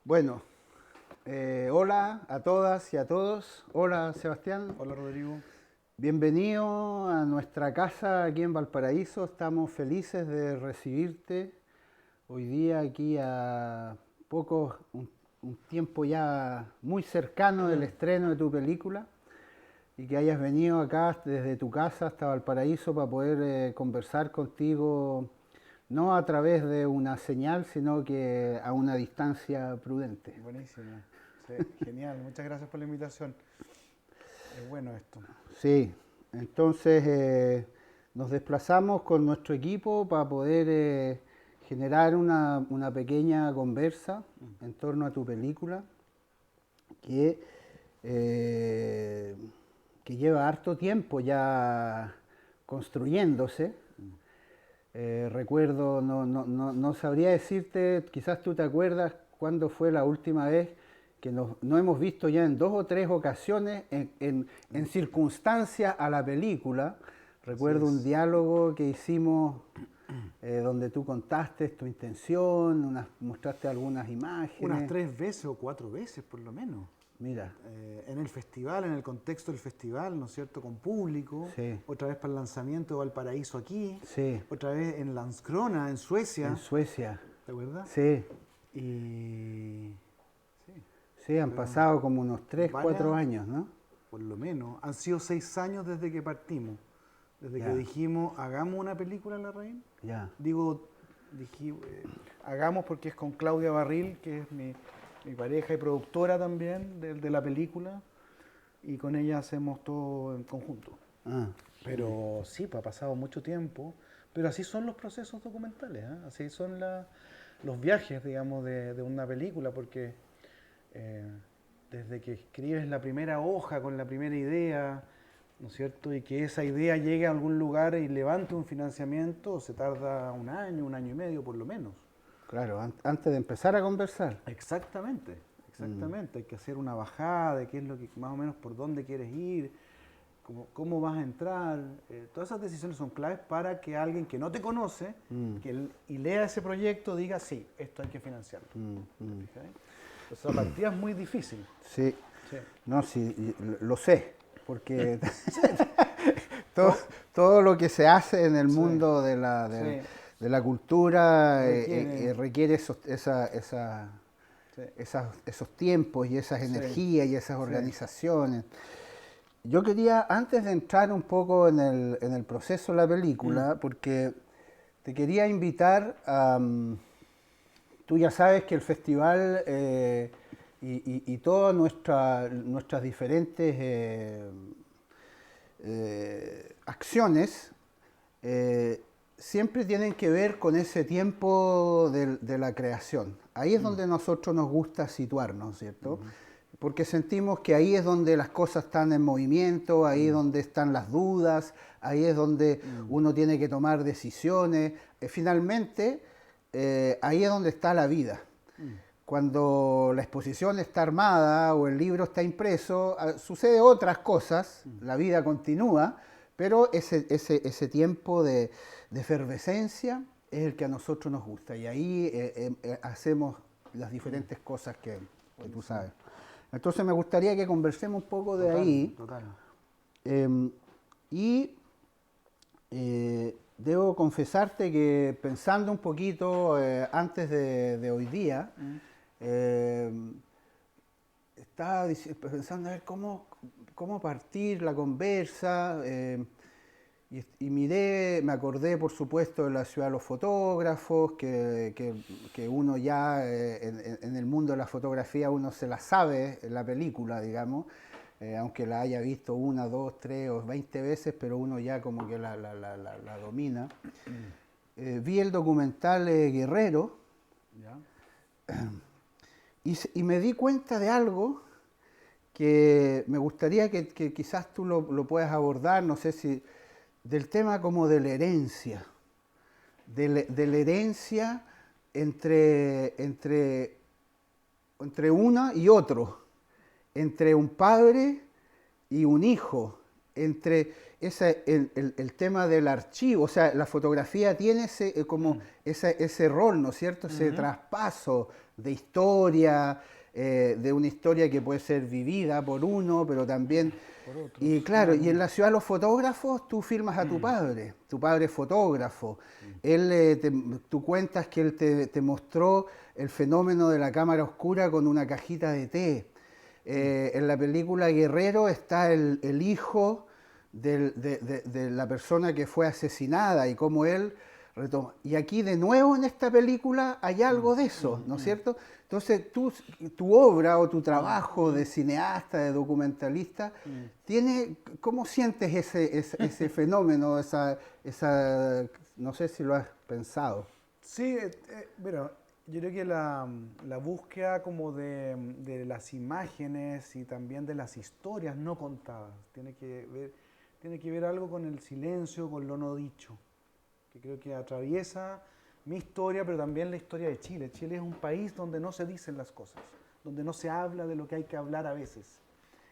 Bueno, hola a todas y a todos. Hola Sebastián, Hola Rodrigo. bienvenido a nuestra casa aquí en Valparaíso. Estamos felices de recibirte hoy día aquí a un tiempo ya muy cercano del estreno de tu película y que hayas venido acá desde tu casa hasta Valparaíso para poder conversar contigo, no a través de una señal, sino que a una distancia prudente. Buenísimo. Sí, genial. Muchas gracias por la invitación. Es bueno esto. Sí, entonces nos desplazamos con nuestro equipo para poder generar una pequeña conversa en torno a tu película que, eh, que lleva harto tiempo ya construyéndose. Recuerdo, no sabría decirte, quizás tú te acuerdas cuándo fue la última vez que nos hemos visto ya en 2 o 3 ocasiones en circunstancia a la película. Así Recuerdo un es. diálogo que hicimos donde tú contaste tu intención, mostraste algunas Unas imágenes. 3 veces o 4 veces por lo menos. Mira, En el festival, en el contexto del festival, ¿no es cierto? Con público. sí, Otra vez para el lanzamiento de Valparaíso aquí. sí, Otra vez en Landskrona, en en Suecia. Suecia, ¿Te acuerdas? sí, Y... Sí, sí, han fueron pasado como unos 3, 4 varias, años, ¿no? por lo menos. Han sido 6 años desde que partimos. Desde que Ya, dijimos, hagamos una película en La Reina. ya. Digo, hagamos porque es con Claudia Barril, que es mi pareja y productora también de la película, y con ella hacemos todo en conjunto. Ah, Pero sí, pues ha pasado mucho tiempo, pero así son los procesos documentales, ¿eh? Así son los viajes, digamos, de una película, porque eh, desde que escribes la primera hoja con la primera idea, ¿no es cierto? Y que esa idea llegue a algún lugar y levante un financiamiento, se tarda un año y medio por lo menos. claro, antes de empezar a conversar. Exactamente, Mm, exactamente. Hay que hacer una bajada de qué es lo que más o menos por dónde quieres ir, cómo vas a entrar. Todas esas decisiones son claves para que alguien que no te conoce mm, y lea ese proyecto diga, sí, esto hay que financiarlo. mm, ¿Te mm. fijas? Entonces la partida es muy difícil. Sí, Sí. no, sí, lo sé, porque Sí. todo, To- todo lo que se hace en el sí, mundo sí. de la cultura Requiere. requiere Sí, esos tiempos y esas sí, energías y esas sí. organizaciones. Yo quería, antes de entrar un poco en el proceso de la Mm, película, porque te quería invitar a... Tú ya sabes que el festival y todas nuestras diferentes acciones siempre tienen que ver con ese tiempo de la creación. Ahí es mm, donde nosotros nos gusta situarnos, ¿cierto? ujú, Porque sentimos que ahí es donde las cosas están en movimiento, ahí es mm, donde están las dudas, ahí es donde mm, uno tiene que tomar decisiones. Finalmente, ahí es donde está la vida. mm, Cuando la exposición está armada o el libro está impreso, sucede otras cosas, mm. la vida continúa, pero ese tiempo de efervescencia es el que a nosotros nos gusta y ahí hacemos las diferentes cosas que tú Buenísimo. sabes. Entonces me gustaría que conversemos un poco de Total, ahí total. eh, y debo confesarte que pensando un poquito antes de hoy día, Mm, eh, estaba pensando a ver cómo partir la conversa y miré, me acordé por supuesto de la ciudad de los fotógrafos, que uno ya en el mundo de la fotografía uno se la sabe en la película, digamos, aunque la haya visto 1, 2, 3 o 20 veces, pero uno ya como que la domina. mm, Vi el documental Guerrero ¿ya? y me di cuenta de algo que me gustaría que quizás tú lo puedas abordar, no sé si, del tema como de la herencia, de la herencia entre una y otro, entre un padre y un hijo, entre el tema del archivo, o sea, la fotografía tiene como Mm, ese rol, ¿no es cierto? Ese ujú, traspaso de historia, de una historia que puede ser vivida por uno, pero también... por otros. Y claro, y en la ciudad de los fotógrafos tú filmas a tu padre es fotógrafo. Él, tú cuentas que él te mostró el fenómeno de la cámara oscura con una cajita de té. En la película Guerrero está el hijo de la persona que fue asesinada y cómo él retoma. Y aquí de nuevo en esta película hay algo de eso, ¿no es cierto? Entonces tu obra o tu trabajo de cineasta, de documentalista, ¿cómo sientes ese fenómeno, no sé si lo has pensado? Sí, bueno, yo creo que la búsqueda como de las imágenes y también de las historias no contadas tiene que ver algo con el silencio, con lo no dicho, que creo que atraviesa mi historia, pero también la historia de Chile. Chile es un país donde no se dicen las cosas, donde no se habla de lo que hay que hablar a veces.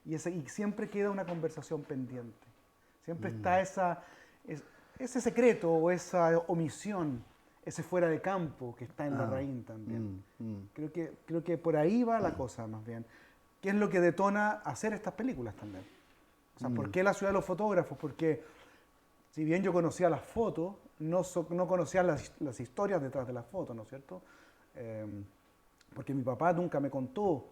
Y siempre queda una conversación pendiente. Siempre está ese secreto o esa omisión, ese fuera de campo que está en la raíz también. Creo que por ahí va la cosa más bien. ¿Qué es lo que detona hacer estas películas también? O sea, ¿por qué la ciudad de los fotógrafos? Porque si bien yo conocía las fotos, no conocía las historias detrás de las fotos, ¿no es cierto? Porque mi papá nunca me contó,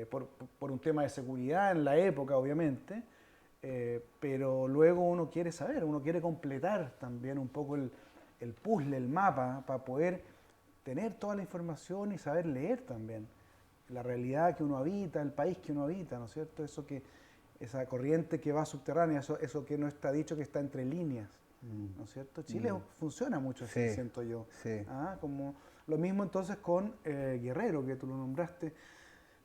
por un tema de seguridad en la época, obviamente, pero luego uno quiere saber, uno quiere completar también un poco el puzzle, el mapa, para poder tener toda la información y saber leer también la realidad que uno habita, el país que uno habita, ¿no es cierto? Esa corriente que va subterránea, eso que no está dicho, que está entre líneas, ¿no es cierto? Chile funciona mucho así, Sí, siento yo. sí. Como lo mismo entonces con Guerrero, que tú lo nombraste.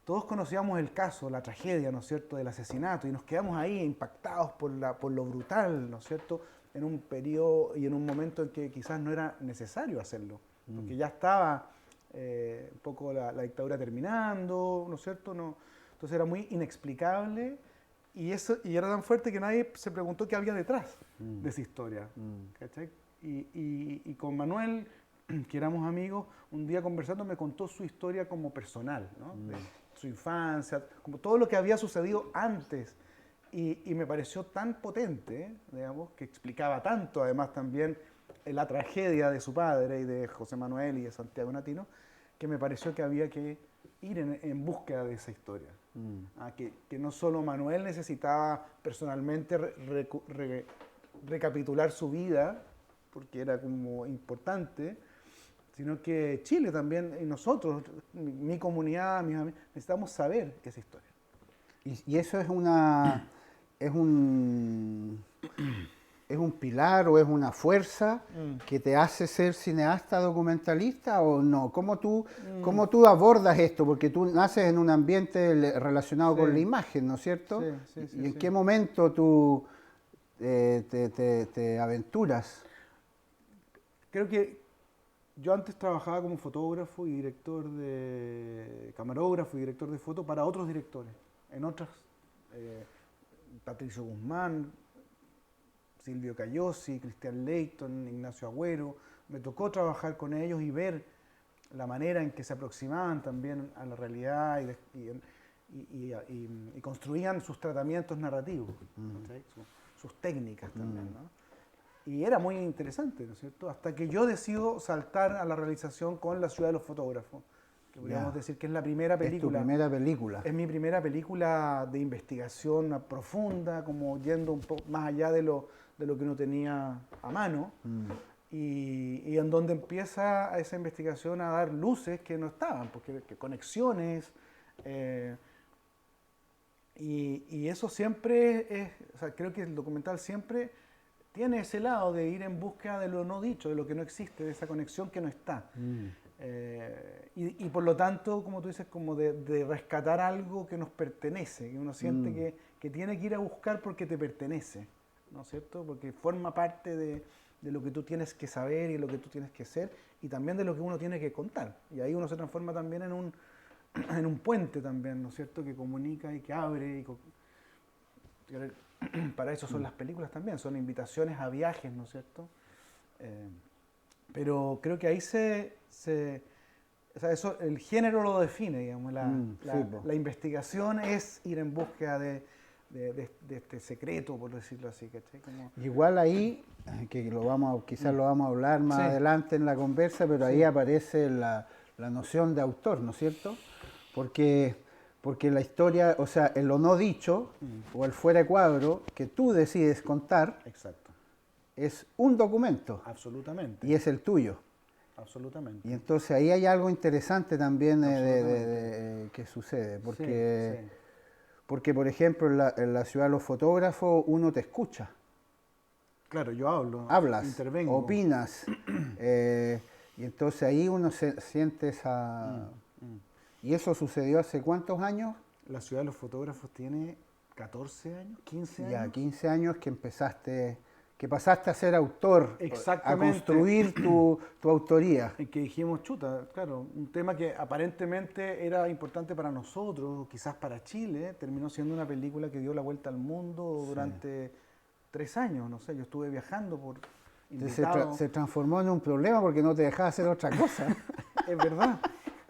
Todos conocíamos el caso, la tragedia, ¿no es cierto?, del asesinato, y nos quedamos ahí impactados por lo brutal, ¿no es cierto?, en un periodo y en un momento en que quizás no era necesario hacerlo, porque ya estaba un poco la dictadura terminando, ¿no es cierto? No, entonces era muy inexplicable y era tan fuerte que nadie se preguntó qué había detrás de esa historia, ¿cachai? Y con Manuel, que éramos amigos, un día conversando me contó su historia como personal, ¿no? De su infancia, como todo lo que había sucedido antes. Y me pareció tan potente, digamos, que explicaba tanto, además también la tragedia de su padre y de José Manuel y de Santiago Natino, que me pareció que había que ir en búsqueda de esa historia. Que no solo Manuel necesitaba personalmente recapitular su vida, porque era como importante, sino que Chile también, y nosotros, mi comunidad, mis amigos, necesitamos saber esa historia. Y eso es es un pilar o es una fuerza que te hace ser cineasta documentalista o no? ¿Cómo tú abordas esto? Porque tú naces en un ambiente relacionado con la Sí, imagen, ¿no es cierto? ¿Y en sí. qué momento tú te aventuras? Creo que yo antes trabajaba como fotógrafo y director de camarógrafo y director de foto para otros directores. En otras, eh, Patricio Guzmán, Silvio Cayosi, Cristian Leighton, Ignacio Agüero. Me tocó trabajar con ellos y ver la manera en que se aproximaban también a la realidad y construían sus tratamientos narrativos, ¿sí? Sus técnicas también, ¿no? Y era muy interesante, ¿no es cierto? Hasta que yo decido saltar a la realización con La ciudad de los fotógrafos, que podríamos decir que es la primera Es tu película. primera película. Es mi primera película de investigación profunda, como yendo un poco más allá de lo que uno tenía a mano, y en donde empieza esa investigación a dar luces que no estaban, porque que conexiones, y eso siempre o sea, creo que el documental siempre tiene ese lado de ir en búsqueda de lo no dicho, de lo que no existe, de esa conexión que no está. Y por lo tanto, como tú dices, como de rescatar algo que nos pertenece, que uno siente que tiene que ir a buscar porque te pertenece, ¿no es cierto? Porque forma parte de lo que tú tienes que saber y lo que tú tienes que ser, y también de lo que uno tiene que contar. Y ahí uno se transforma también en un puente también, ¿no es cierto? Que comunica y que abre. Para eso son las películas también, son invitaciones a viajes, ¿no es cierto? Pero creo que ahí O sea, eso, el género lo define, digamos. sí, po. La investigación es ir en búsqueda de este secreto, por decirlo así, ¿cachai? Igual ahí, que quizás lo vamos a hablar más Sí. adelante en la conversa, pero ahí Sí. aparece la noción de autor, ¿no es cierto? Porque la historia, o sea, en lo no dicho o el fuera de cuadro que tú decides contar Exacto. es un documento Absolutamente. y es el tuyo. Absolutamente. Y entonces ahí hay algo interesante también que sucede, Sí, porque, sí. porque por ejemplo en la ciudad de los fotógrafos uno te escucha, Claro, yo hablo, hablas, intervengo. opinas, y entonces ahí uno siente esa... ¿Y eso sucedió hace cuántos años? La ciudad de los fotógrafos tiene 14 años, 15 Ya, años. 15 años que pasaste a ser autor, a Exactamente. construir tu autoría. En que dijimos, chuta, claro, un tema que aparentemente era importante para nosotros, quizás para Chile, terminó siendo una película que dio la vuelta al mundo durante 3 años, no sé, yo estuve viajando por invitado. Se transformó en un problema porque no te dejaba hacer otra cosa. Es verdad.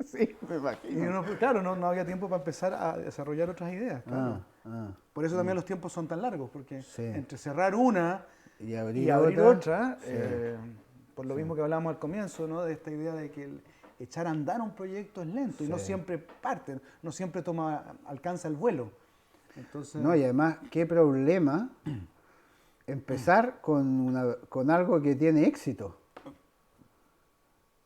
Sí, me Y imagino. claro, no había tiempo para empezar a desarrollar otras ideas, claro. Por eso también los tiempos son tan largos, porque Sí. entre cerrar una Y y abrir abrir otra. otra, por lo mismo que hablábamos al comienzo, ¿no? De esta idea de que echar a andar un proyecto es lento y no Sí. siempre parte, no siempre alcanza el vuelo. Entonces, No, y además, qué problema empezar con algo que tiene éxito.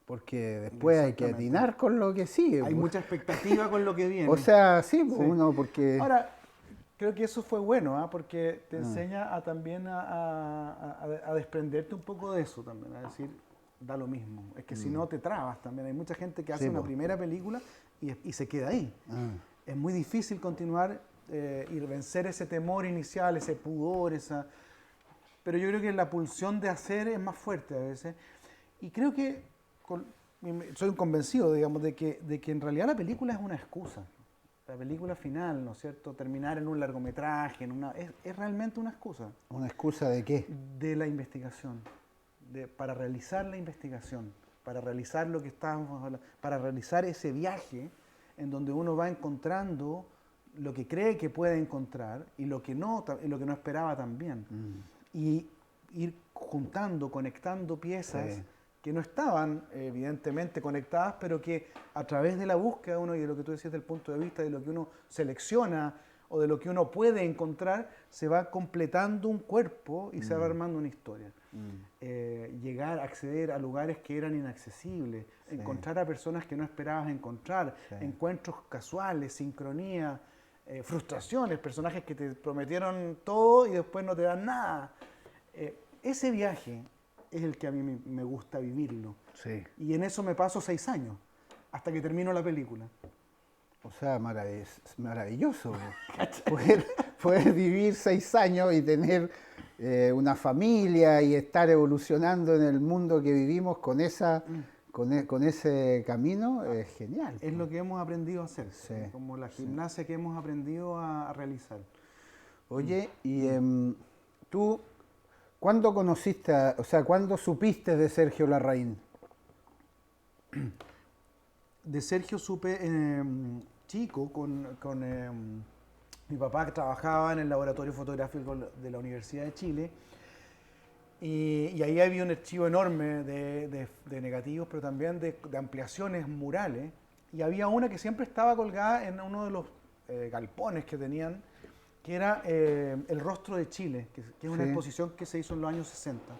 Porque después hay que Exactamente. atinar con lo que sigue. hay pues. mucha expectativa con lo que viene. O sea, sí, pues, Sí. uno porque... Ahora, creo que eso fue bueno, porque te enseña también a desprenderte un poco de eso también, a decir, da lo mismo. Es que si no te trabas también. Hay mucha gente que hace Sí, una po. primera película y se queda ahí. Es muy difícil continuar y vencer ese temor inicial, ese pudor, pero yo creo que la pulsión de hacer es más fuerte a veces. Y creo que soy un convencido, digamos, de que en realidad la película es una excusa. La película final, ¿no es cierto? Terminar en un largometraje, es realmente una excusa ¿Una excusa de qué? de la investigación, para realizar la investigación, para realizar lo que estábamos hablando, para realizar ese viaje en donde uno va encontrando lo que cree que puede encontrar y lo que no esperaba también. Y ir juntando, conectando piezas Sí. que no estaban evidentemente conectadas, pero que a través de la búsqueda uno y de lo que tú decías del punto de vista de lo que uno selecciona o de lo que uno puede encontrar, se va completando un cuerpo y se va armando una historia. Llegar, acceder a lugares que eran inaccesibles, encontrar a personas que no esperabas encontrar, encuentros casuales, sincronía, frustraciones, personajes que te prometieron todo y después no te dan nada. Ese viaje es el que a mí me gusta vivirlo. Sí. Y en eso me paso 6 años, hasta que termino la película. O sea, maravilloso. poder vivir 6 años y tener una familia y estar evolucionando en el mundo que vivimos con con ese camino es genial. Es lo que hemos aprendido a hacer, Sí, como la gimnasia que hemos aprendido a realizar. Oye, y tú, ¿cuándo conociste, o sea, cuándo supiste de Sergio Larraín? De Sergio supe chico, mi papá que trabajaba en el laboratorio fotográfico de la Universidad de Chile, y ahí había un archivo enorme de negativos, pero también de ampliaciones murales, y había una que siempre estaba colgada en uno de los galpones que tenían, que era El rostro de Chile, que es una Sí. exposición que se hizo en los años 60.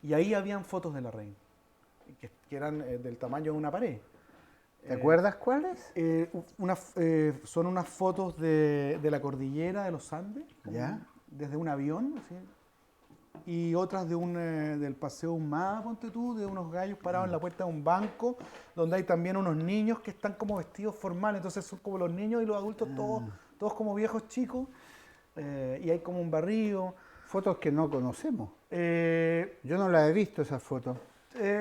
Y ahí habían fotos de Larraín, que eran del tamaño de una pared. ¿Te acuerdas cuáles? Son unas fotos de la cordillera de los Andes, como Ya. desde un avión, así, y otras del Paseo Humada, ponte tú, de unos gallos parados en la puerta de un banco, donde hay también unos niños que están como vestidos formales, entonces son como los niños y los adultos todos como viejos chicos, y hay como un barrio. Fotos que no conocemos. Eh, Yo no las he visto esas fotos.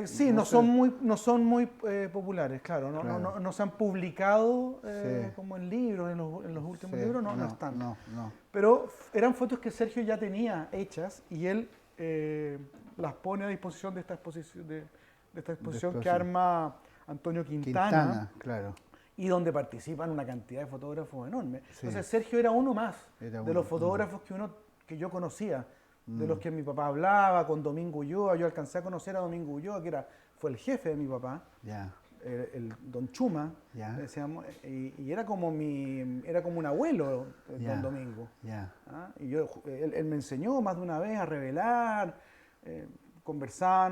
Sí, No sé. no son muy populares, claro. Claro. No se han publicado Sí. como en libros, en los últimos Sí, libros, no están. No. Pero eran fotos que Sergio ya tenía hechas y él Eh, las pone a disposición de esta exposición que Exposición. arma Antonio Quintana, claro. y donde participan una cantidad de fotógrafos enormes. Sí. Entonces Sergio era uno más Era de uno, los fotógrafos que yo conocía, de los que mi papá hablaba, con Domingo Ulloa. Yo alcancé a conocer a Domingo Ulloa, fue el jefe de mi papá, Ya, el Don Chuma, ya, decíamos, y era como un abuelo, ya, Don Domingo. ya. ¿Ah? Y él me enseñó más de una vez a revelar, conversar.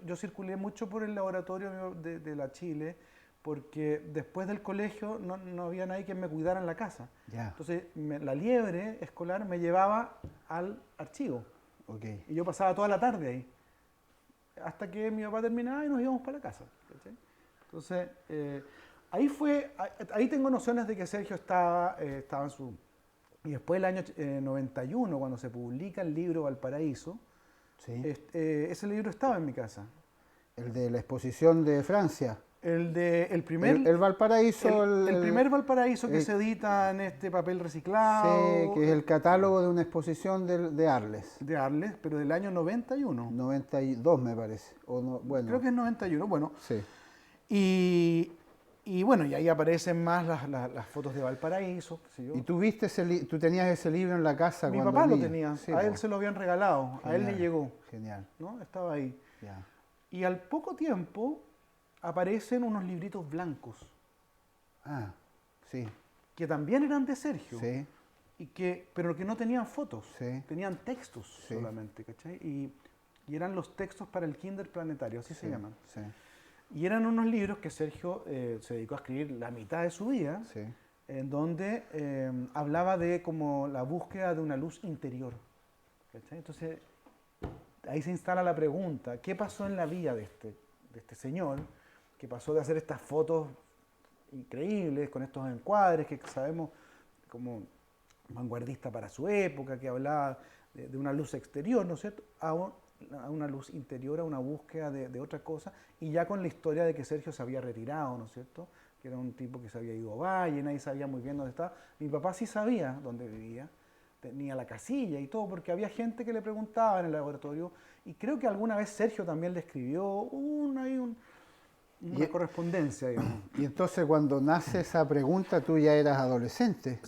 Yo circulé mucho por el laboratorio de la Chile, porque después del colegio no había nadie que me cuidara en la casa. Ya. Entonces la liebre escolar me llevaba al archivo. Ok. Y yo pasaba toda la tarde ahí, hasta que mi papá terminaba y nos íbamos para la casa. ¿Cachai? Entonces, ahí tengo nociones de que Sergio estaba en su... Y después del año 91, cuando se publica el libro Valparaíso, Sí. ese libro estaba en mi casa. El de la exposición de Francia. El primer, El Valparaíso. el primer Valparaíso que se edita en este papel Sí, reciclado. que es el catálogo de una exposición de Arles. De Arles, pero del año 91. 92 me parece. O no, bueno. Creo que es 91, bueno. Sí. Y bueno, y ahí aparecen más las fotos de Valparaíso. Qué sé yo. ¿Y tú viste tú tenías ese libro en la casa Mi cuando papá lo niño? tenía, Sí, a él po. se lo habían regalado, a él le Genial. llegó, Genial. ¿no? Estaba ahí. Ya. Y al poco tiempo aparecen unos libritos blancos, Ah, sí, que también eran de Sergio, sí, pero que no tenían fotos, Sí. tenían textos Sí. solamente, ¿cachai? Y eran los textos para el Kinder Planetario, así se sí, llaman. sí, Y eran unos libros que Sergio se dedicó a escribir la mitad de su vida, sí. en donde hablaba de como la búsqueda de una luz interior, ¿cachai? Entonces, ahí se instala la pregunta, ¿qué pasó en la vida de este señor, que pasó de hacer estas fotos increíbles, con estos encuadres que sabemos como vanguardista para su época, que hablaba de una luz exterior, ¿no es cierto?, a una luz interior, a una búsqueda de otra cosa, y ya con la historia de que Sergio se había retirado, ¿no es cierto?, que era un tipo que se había ido a Valle, nadie sabía muy bien dónde estaba. Mi papá sí sabía dónde vivía, tenía la casilla y todo, porque había gente que le preguntaba en el laboratorio, y creo que alguna vez Sergio también le escribió una correspondencia, digamos. Y entonces cuando nace esa pregunta, tú ya eras adolescente.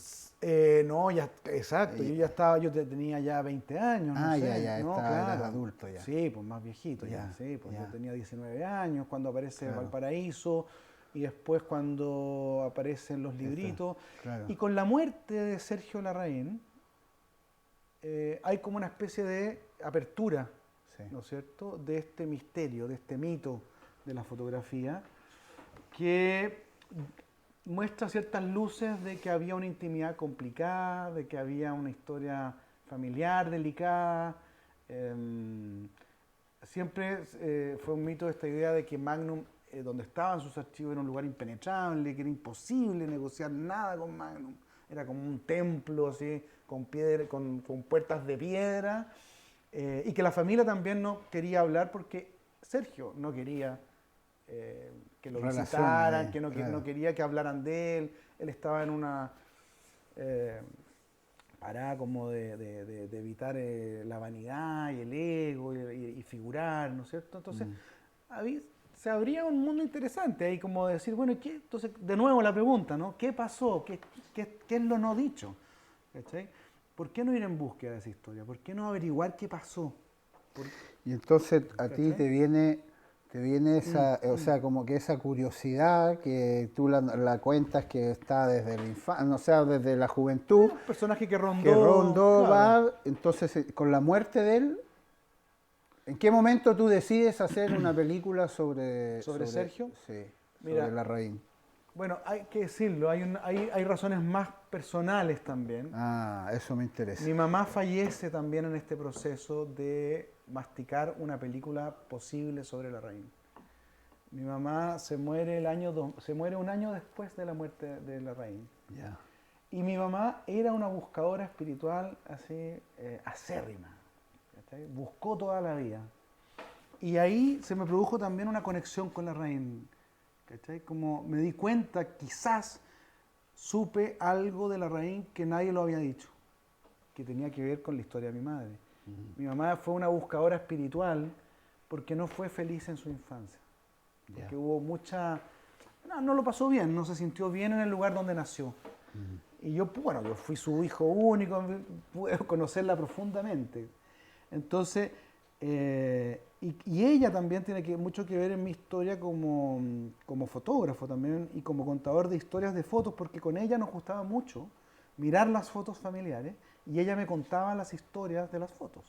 No, ya, exacto, yo tenía ya 20 años, no Ah, sé, ya, no, eras adulto ya. Sí, pues más viejito ya, Ya, sí, pues ya. yo tenía 19 años cuando aparece Claro. Valparaíso, y después cuando aparecen los libritos. Claro. Y con la muerte de Sergio Larraín, hay como una especie de apertura, Sí. ¿no es cierto?, de este misterio, de este mito de la fotografía, que muestra ciertas luces de que había una intimidad complicada, de que había una historia familiar delicada. Siempre fue un mito esta idea de que Magnum, donde estaban sus archivos, era un lugar impenetrable, que era imposible negociar nada con Magnum. Era como un templo así, con puertas de piedra, y que la familia también no quería hablar porque Sergio no quería que lo Relaciones, visitaran, que claro. no quería que hablaran de él. Él estaba en una parada como de evitar la vanidad y el ego y figurar, ¿no es cierto? Entonces, se abría un mundo interesante ahí, como decir, bueno, ¿qué? Entonces, de nuevo la pregunta, ¿no? ¿Qué pasó? ¿Qué es lo no dicho? ¿Cachai? ¿Por qué no ir en búsqueda de esa historia? ¿Por qué no averiguar qué pasó? Y entonces a ti ¿Cachai? te viene esa, o sea, como que esa curiosidad que tú la cuentas que está desde la infancia, o sea, desde la juventud, Un personaje que rondó. que rondó, claro. va, entonces con la muerte de él, ¿en qué momento tú decides hacer una película ¿Sobre Sergio? Sí, Mira, sobre Larraín. Bueno, hay que decirlo, hay razones más personales también. Ah, eso me interesa. Mi mamá fallece también en este proceso de masticar una película posible sobre Larraín. Mi mamá se muere un año después de la muerte de Larraín. Ya. Y mi mamá era una buscadora espiritual así acérrima. ¿Cachai? Buscó toda la vida. Y ahí se me produjo también una conexión con Larraín. ¿Cachai? Como me di cuenta, quizás supe algo de Larraín que nadie lo había dicho, que tenía que ver con la historia de mi madre. Mi mamá fue una buscadora espiritual porque no fue feliz en su infancia. porque hubo mucha... No lo pasó bien, no se sintió bien en el lugar donde nació. Y yo fui su hijo único, pude conocerla profundamente. Entonces, y ella también tiene mucho que ver en mi historia como fotógrafo también y como contador de historias de fotos, porque con ella nos gustaba mucho mirar las fotos familiares y ella me contaba las historias de las fotos,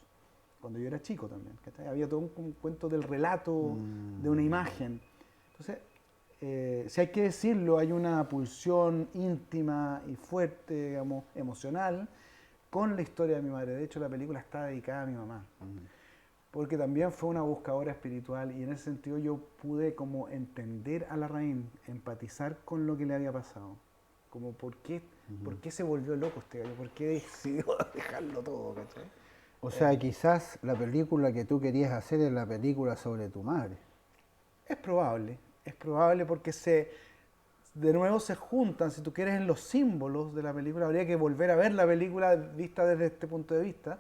cuando yo era chico también. ¿Cachai? Había todo un cuento del relato de una imagen. Entonces, si hay que decirlo, hay una pulsión íntima y fuerte, digamos, emocional, con la historia de mi madre. De hecho, la película está dedicada a mi mamá. Porque también fue una buscadora espiritual y en ese sentido yo pude como entender a Larraín, empatizar con lo que le había pasado. Como por qué se volvió loco este gallo, por qué decidió dejarlo todo, ¿cachai? O sea, quizás la película que tú querías hacer es la película sobre tu madre. Es probable porque de nuevo se juntan, si tú quieres, en los símbolos de la película. Habría que volver a ver la película vista desde este punto de vista.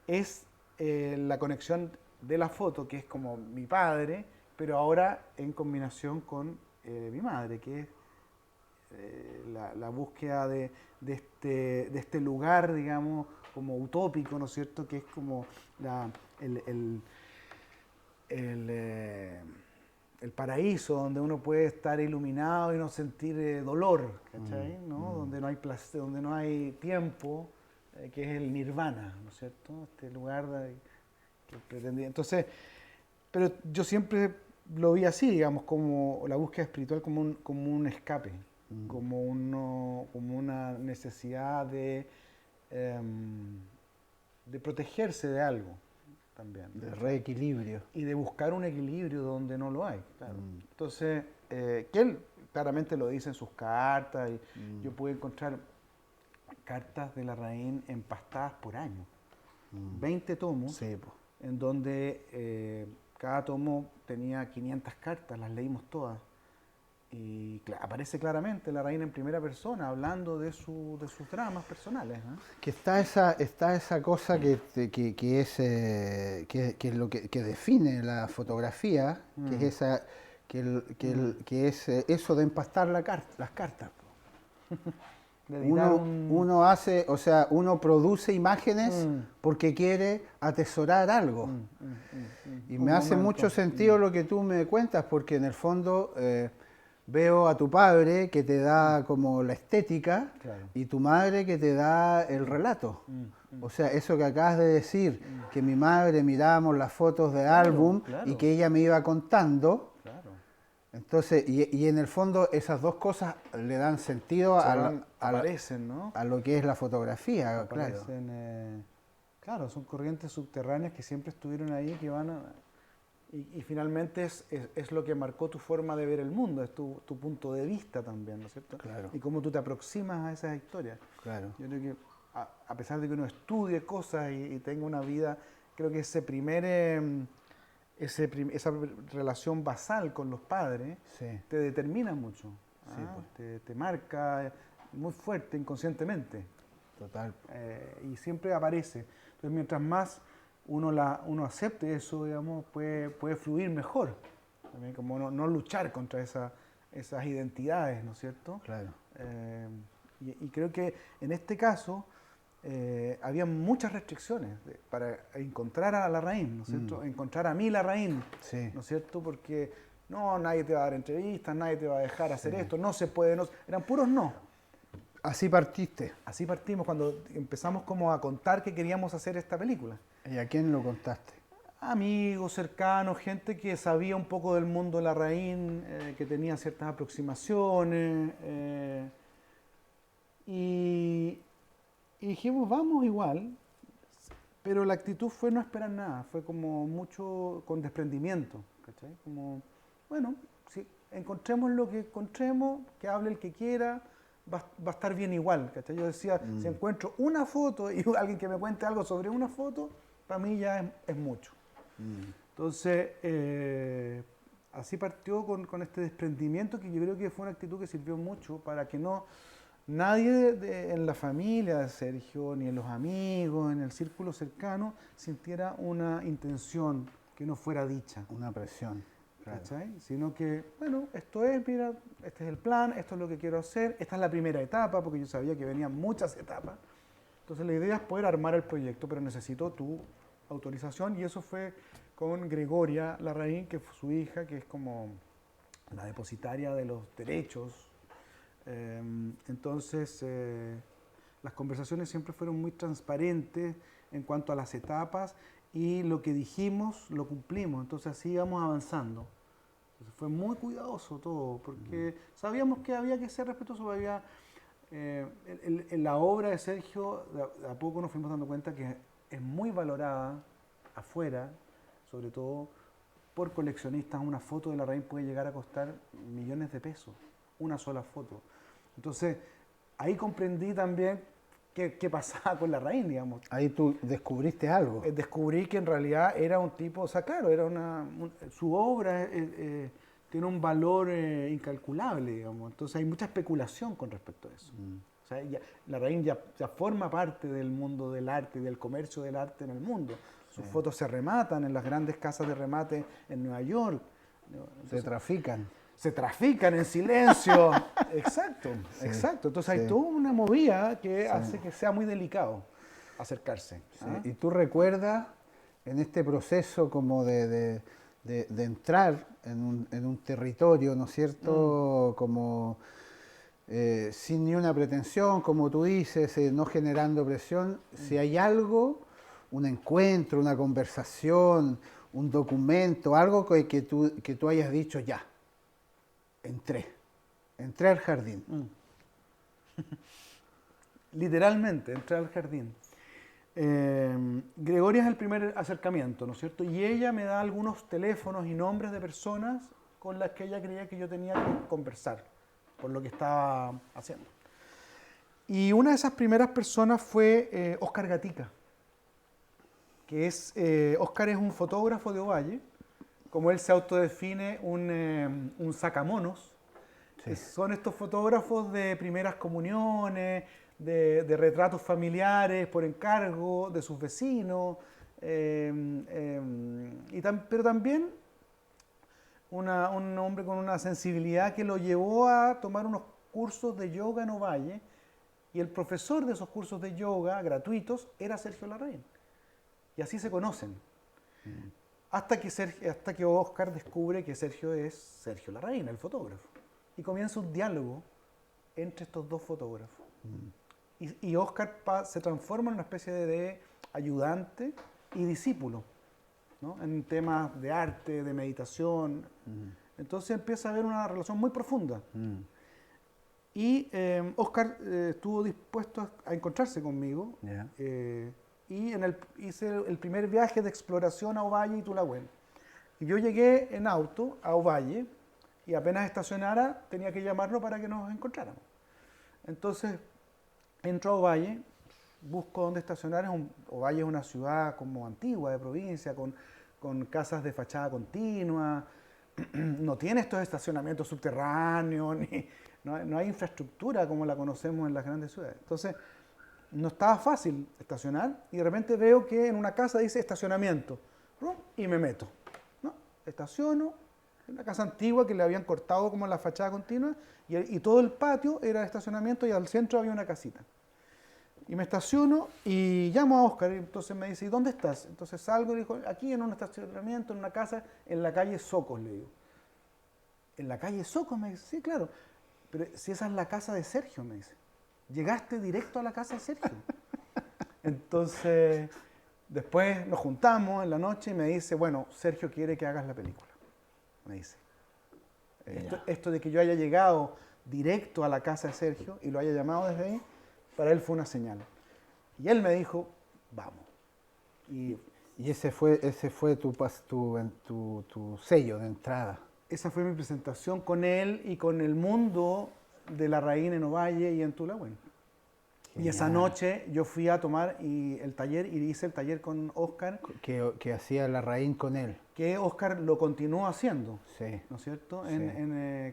Es la conexión de la foto, que es como mi padre, pero ahora en combinación con mi madre, que es la búsqueda de este lugar, digamos, como utópico, ¿no es cierto?, que es como el, eh, el paraíso, donde uno puede estar iluminado y no sentir dolor, ¿cachai? ¿No? Donde no hay placer, donde no hay tiempo, que es el nirvana, ¿no es cierto? Este lugar que pretendía. Entonces, pero yo siempre lo vi así, digamos, como la búsqueda espiritual como un escape, como una necesidad de protegerse de algo también. De reequilibrio. Y de buscar un equilibrio donde no lo hay, claro. Entonces, que él claramente lo dice en sus cartas, y yo pude encontrar cartas de Larraín empastadas por año. 20 tomos, Sí, pues. en donde cada tomo tenía 500 cartas, las leímos todas. Y aparece claramente Larraín en primera persona, hablando de sus dramas personales, ¿no? Que está esa cosa que es lo que define la fotografía, que es esa que es eso de empastar las cartas. Uno hace, o sea, uno produce imágenes porque quiere atesorar algo. Y me hace mucho sentido lo que tú me cuentas, porque en el fondo veo a tu padre que te da como la estética, Claro. y tu madre que te da el relato. O sea, eso que acabas de decir, que mi madre mirábamos las fotos de álbum claro. y que ella me iba contando. Claro. Entonces, y en el fondo esas dos cosas le dan sentido Aparecen, ¿no? a lo que es la fotografía, claro. Aparecen, claro, son corrientes subterráneas que siempre estuvieron ahí, que van y finalmente es lo que marcó tu forma de ver el mundo, es tu punto de vista también, ¿no es cierto? Claro. Y cómo tú te aproximas a esas historias. Claro. Yo creo que a pesar de que uno estudie cosas y tenga una vida, creo que esa relación basal con los padres Sí. te determina mucho, Sí, pues. te marca muy fuerte inconscientemente. Total. Y siempre aparece. Entonces, mientras más uno acepte eso, digamos, puede fluir mejor. También como no luchar contra esas identidades, ¿no es cierto? Claro. Y creo que en este caso había muchas restricciones para encontrar a Larraín, ¿no es cierto? Encontrar a mí Larraín, Sí. ¿no es cierto? Porque nadie te va a dar entrevistas, nadie te va a dejar hacer esto, no se puede, eran puros no. Así partiste. Así partimos cuando empezamos como a contar que queríamos hacer esta película. ¿Y a quién lo contaste? Amigos, cercanos, gente que sabía un poco del mundo Larraín, que tenía ciertas aproximaciones. Y dijimos, vamos igual, pero la actitud fue no esperar nada, fue como mucho con desprendimiento, ¿cachai? Como, bueno, si encontremos lo que encontremos, que hable el que quiera, va a estar bien igual, ¿cachai? Yo decía, si encuentro una foto y alguien que me cuente algo sobre una foto, para mí ya es mucho. Entonces, así partió con este desprendimiento, que yo creo que fue una actitud que sirvió mucho para que nadie en la familia de Sergio, ni en los amigos, en el círculo cercano, sintiera una intención que no fuera dicha. Una presión. Claro. ¿cachai? Sino que, bueno, esto es, mira, este es el plan, esto es lo que quiero hacer, esta es la primera etapa, porque yo sabía que venían muchas etapas. Entonces la idea es poder armar el proyecto, pero necesito tu autorización, y eso fue con Gregoria Larraín, que fue su hija, que es como la depositaria de los derechos. Entonces, las conversaciones siempre fueron muy transparentes en cuanto a las etapas, y lo que dijimos lo cumplimos, entonces así íbamos avanzando. Entonces fue muy cuidadoso todo, porque sabíamos que había que ser respetuoso. En la obra de Sergio, de a poco nos fuimos dando cuenta que es muy valorada afuera, sobre todo por coleccionistas. Una foto de Larraín puede llegar a costar millones de pesos, una sola foto. Entonces, ahí comprendí también qué pasaba con Larraín, digamos. Ahí tú descubriste algo. Descubrí que en realidad era un tipo, o sea, claro, era su obra tiene un valor incalculable, digamos. Entonces hay mucha especulación con respecto a eso. O sea, Larraín ya forma parte del mundo del arte y del comercio del arte en el mundo. Sus fotos se rematan en las grandes casas de remate en Nueva York. Se trafican. Se trafican en silencio. Exacto, Sí, exacto. Entonces hay sí. toda una movida que hace que sea muy delicado acercarse. Sí. ¿Ah? Y tú recuerdas en este proceso como de entrar en un territorio, ¿no es cierto? Como sin ni una pretensión, como tú dices, no generando presión. Si hay algo, un encuentro, una conversación, un documento, algo que tú hayas dicho ya. Entré al jardín. Literalmente, entré al jardín. Gregoria es el primer acercamiento, ¿no es cierto? Y ella me da algunos teléfonos y nombres de personas con las que ella creía que yo tenía que conversar por lo que estaba haciendo. Y una de esas primeras personas fue Óscar Gatica, que Óscar es un fotógrafo de Ovalle, como él se autodefine, un sacamonos. Sí. Son estos fotógrafos de primeras comuniones, de retratos familiares por encargo de sus vecinos, pero también un hombre con una sensibilidad que lo llevó a tomar unos cursos de yoga en Ovalle, y el profesor de esos cursos de yoga gratuitos era Sergio Larraín. Y así se conocen. Hasta que Óscar descubre que Sergio es Sergio Larraín, el fotógrafo. Y comienza un diálogo entre estos dos fotógrafos. Y Óscar se transforma en una especie de ayudante y discípulo, ¿no? En temas de arte, de meditación. Entonces empieza a haber una relación muy profunda. Y Óscar estuvo dispuesto a encontrarse conmigo. Yeah. Y hice el primer viaje de exploración a Ovalle y Tulahuén. Y yo llegué en auto a Ovalle, y apenas estacionara tenía que llamarlo para que nos encontráramos. Entonces entro a Ovalle, busco dónde estacionar. Ovalle es una ciudad como antigua, de provincia, con casas de fachada continua. No tiene estos estacionamientos subterráneos, no hay infraestructura como la conocemos en las grandes ciudades. Entonces no estaba fácil estacionar, y de repente veo que en una casa dice estacionamiento, y me meto, ¿no? Estaciono, una casa antigua que le habían cortado como la fachada continua, y todo el patio era estacionamiento, y al centro había una casita. Y me estaciono y llamo a Óscar, y entonces me dice, ¿y dónde estás? Entonces salgo y le digo, aquí en un estacionamiento, en una casa, en la calle Socos, le digo. ¿En la calle Socos? Me dice, sí, claro. Pero si esa es la casa de Sergio, me dice. Llegaste directo a la casa de Sergio. Entonces, después nos juntamos en la noche y me dice, bueno, Sergio quiere que hagas la película. Me dice. Esto de que yo haya llegado directo a la casa de Sergio y lo haya llamado desde ahí, para él fue una señal. Y él me dijo, vamos. Y ese fue tu sello de entrada. Esa fue mi presentación con él y con el mundo de Larraín en Ovalle y en Tulahuén. Y esa noche yo fui a tomar el taller, y hice el taller con Óscar. Que hacía Larraín con él. Que Óscar lo continuó haciendo, Sí. ¿no es cierto? Sí.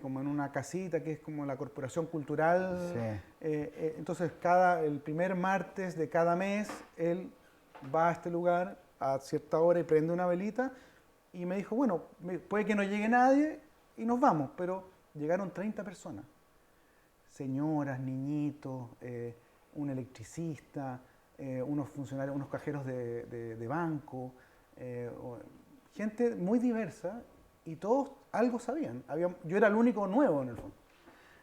Como en una casita que es como la Corporación Cultural. Sí. Entonces el primer martes de cada mes él va a este lugar a cierta hora y prende una velita, y me dijo, bueno, puede que no llegue nadie y nos vamos, pero llegaron 30 personas. Señoras, niñitos, un electricista, unos funcionarios, unos cajeros de banco, gente muy diversa y todos algo sabían. Yo era el único nuevo en el fondo.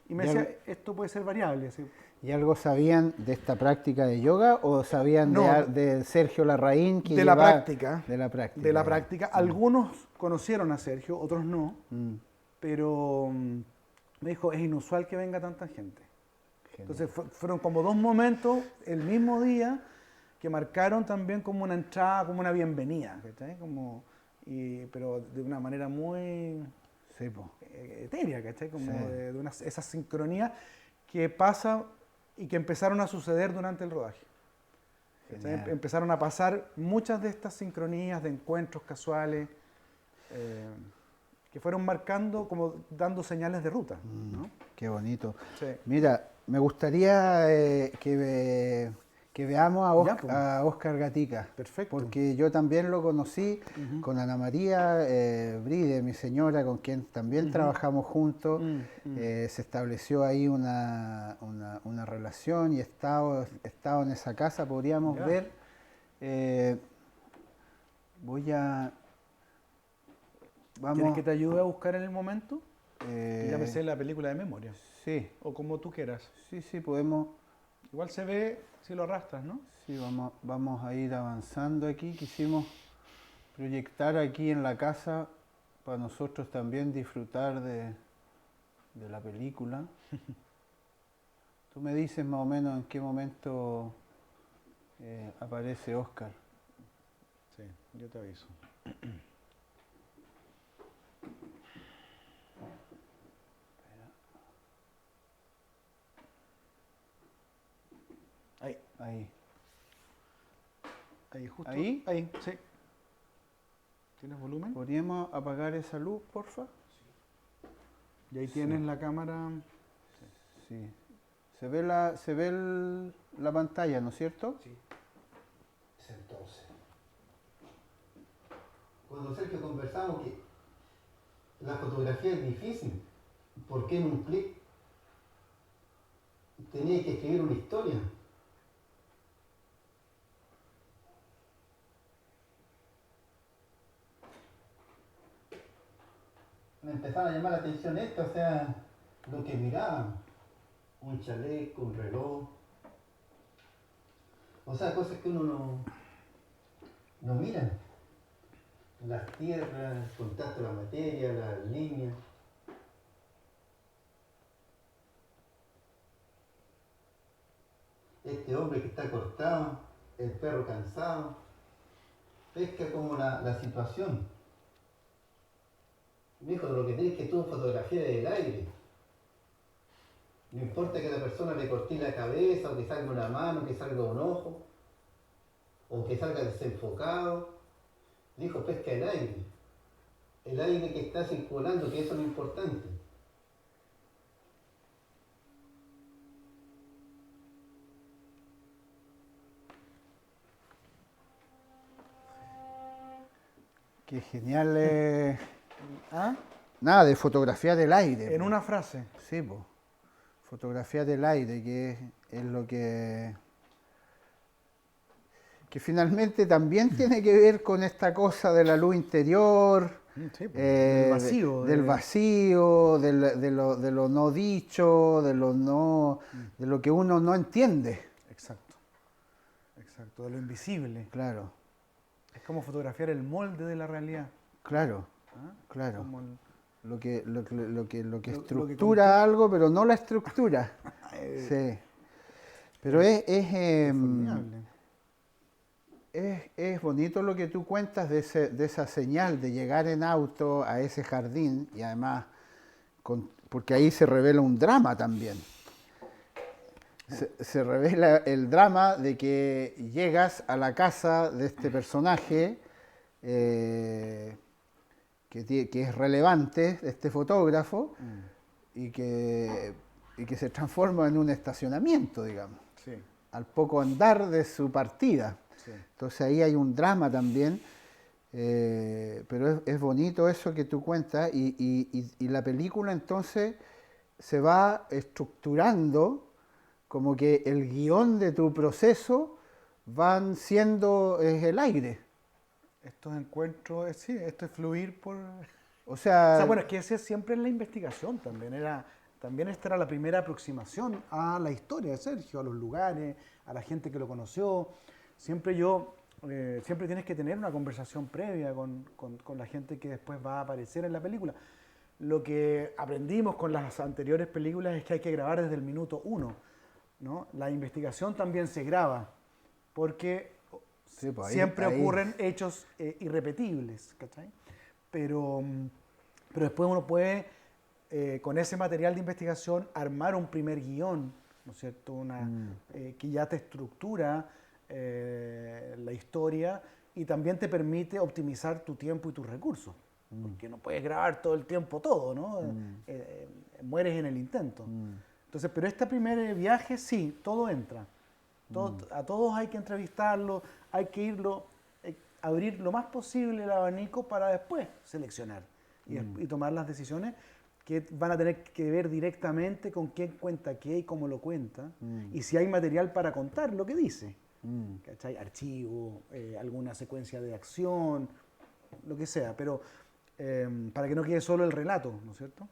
Y me decía, esto puede ser variable. ¿Sí? ¿Y algo sabían de esta práctica de yoga o sabían de Sergio Larraín? Que de la práctica. De la práctica. De la práctica. Algunos conocieron a Sergio, otros no. Pero me dijo, es inusual que venga tanta gente. Genial. Entonces fueron como 2 momentos el mismo día que marcaron también como una entrada, como una bienvenida, ¿cachai? Pero de una manera muy etérea, ¿cachai? Como de esa sincronía que pasa y que empezaron a suceder durante el rodaje. Empezaron a pasar muchas de estas sincronías de encuentros casuales que fueron marcando, como dando señales de ruta. ¿No? Qué bonito. Sí. Mira, me gustaría que veamos a Óscar Gatica. Perfecto. Porque yo también lo conocí con Ana María Bride, mi señora, con quien también trabajamos juntos. Se estableció ahí una relación y he estado en esa casa. Podríamos ver. ¿Quieres que te ayude a buscar en el momento? Ya me sé la película de memoria. Sí. O como tú quieras. Sí, podemos. Igual se ve si lo arrastras, ¿no? Sí, vamos a ir avanzando aquí. Quisimos proyectar aquí en la casa para nosotros también disfrutar de la película. Tú me dices más o menos en qué momento aparece Óscar. Sí, yo te aviso. Ahí, justo. ¿Ahí? Ahí, sí. ¿Tienes volumen? ¿Podríamos apagar esa luz, porfa? Sí. Y ahí tienes la cámara. Sí. Se ve la pantalla, ¿no es cierto? Sí. Entonces, cuando Sergio conversamos que la fotografía es difícil, porque en un clic tenía que escribir una historia. Me empezaba a llamar la atención esto, o sea, lo que miraban, un chaleco, un reloj, o sea, cosas que uno no mira, las tierras, el contacto de la materia, las líneas. Este hombre que está acostado, el perro cansado, pesca como la situación. Me dijo, lo que tienes que tú fotografiar el aire. No importa que a la persona le corte la cabeza, o que salga una mano, que salga un ojo, o que salga desenfocado. Dijo, pesca el aire. El aire que está circulando, que eso es lo importante. Qué genial. ¿Ah? Nada, de fotografía del aire. En una frase. Sí, pues. Fotografía del aire, que es lo que finalmente también tiene que ver con esta cosa de la luz interior, sí, del vacío. Del vacío, de lo no dicho, de lo que uno no entiende. Exacto, de lo invisible. Claro. Es como fotografiar el molde de la realidad. Claro, ¿Ah? claro. Como lo que estructura algo, pero no la estructura. Sí. Pero es bonito lo que tú cuentas de esa señal de llegar en auto a ese jardín y además, porque ahí se revela un drama también. Se revela el drama de que llegas a la casa de este personaje que es relevante, este fotógrafo, y que se transforma en un estacionamiento, digamos, sí. Al poco andar de su partida. Sí. Entonces ahí hay un drama también, Pero es bonito eso que tú cuentas y la película entonces se va estructurando como que el guión de tu proceso van siendo es el aire. Estos encuentros, sí, esto es fluir por... O O sea, sea, bueno, es que ese siempre es la investigación también. También esta era la primera aproximación a la historia de Sergio, a los lugares, a la gente que lo conoció. Siempre tienes que tener una conversación previa con la gente que después va a aparecer en la película. Lo que aprendimos con las anteriores películas es que hay que grabar desde el minuto uno, ¿no? La investigación también se graba, porque sí, pues siempre ocurren hechos irrepetibles, ¿cachai? Pero, pero después uno puede, con ese material de investigación, armar un primer guión, ¿no es cierto? Que ya te estructura la historia y también te permite optimizar tu tiempo y tus recursos. Porque no puedes grabar todo el tiempo todo, ¿no? Mueres en el intento. Entonces, pero este primer viaje, sí, todo entra. A todos hay que entrevistarlos, hay que abrir lo más posible el abanico para después seleccionar y tomar las decisiones que van a tener que ver directamente con quién cuenta qué y cómo lo cuenta, y si hay material para contar lo que dice. ¿Cachai? Archivo, alguna secuencia de acción, lo que sea, pero para que no quede solo el relato, ¿no es cierto?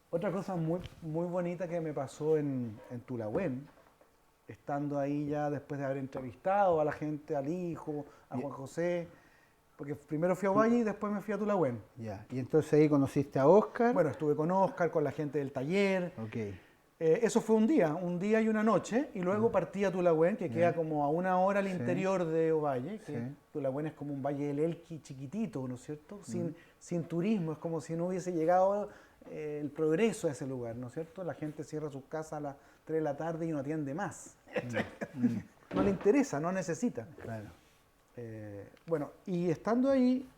Otra cosa muy, muy bonita que me pasó en Tulahuén, estando ahí ya después de haber entrevistado a la gente, al hijo, a Juan José, porque primero fui a Ovalle y después me fui a Tulahuén. ya. Y entonces ahí conociste a Oscar. Bueno, estuve con Oscar, con la gente del taller. Ok. Eso fue un día y una noche, y luego partí a Tulahuén, que queda como a 1 hora al interior de Ovalle, que Sí. Tulahuén es como un valle del Elqui chiquitito, ¿no es cierto? Sin turismo, es como si no hubiese llegado el progreso a ese lugar, ¿no es cierto? La gente cierra sus casas a las 3 de la tarde y no atiende más. No le interesa, no necesita. Claro. Bueno, y estando ahí,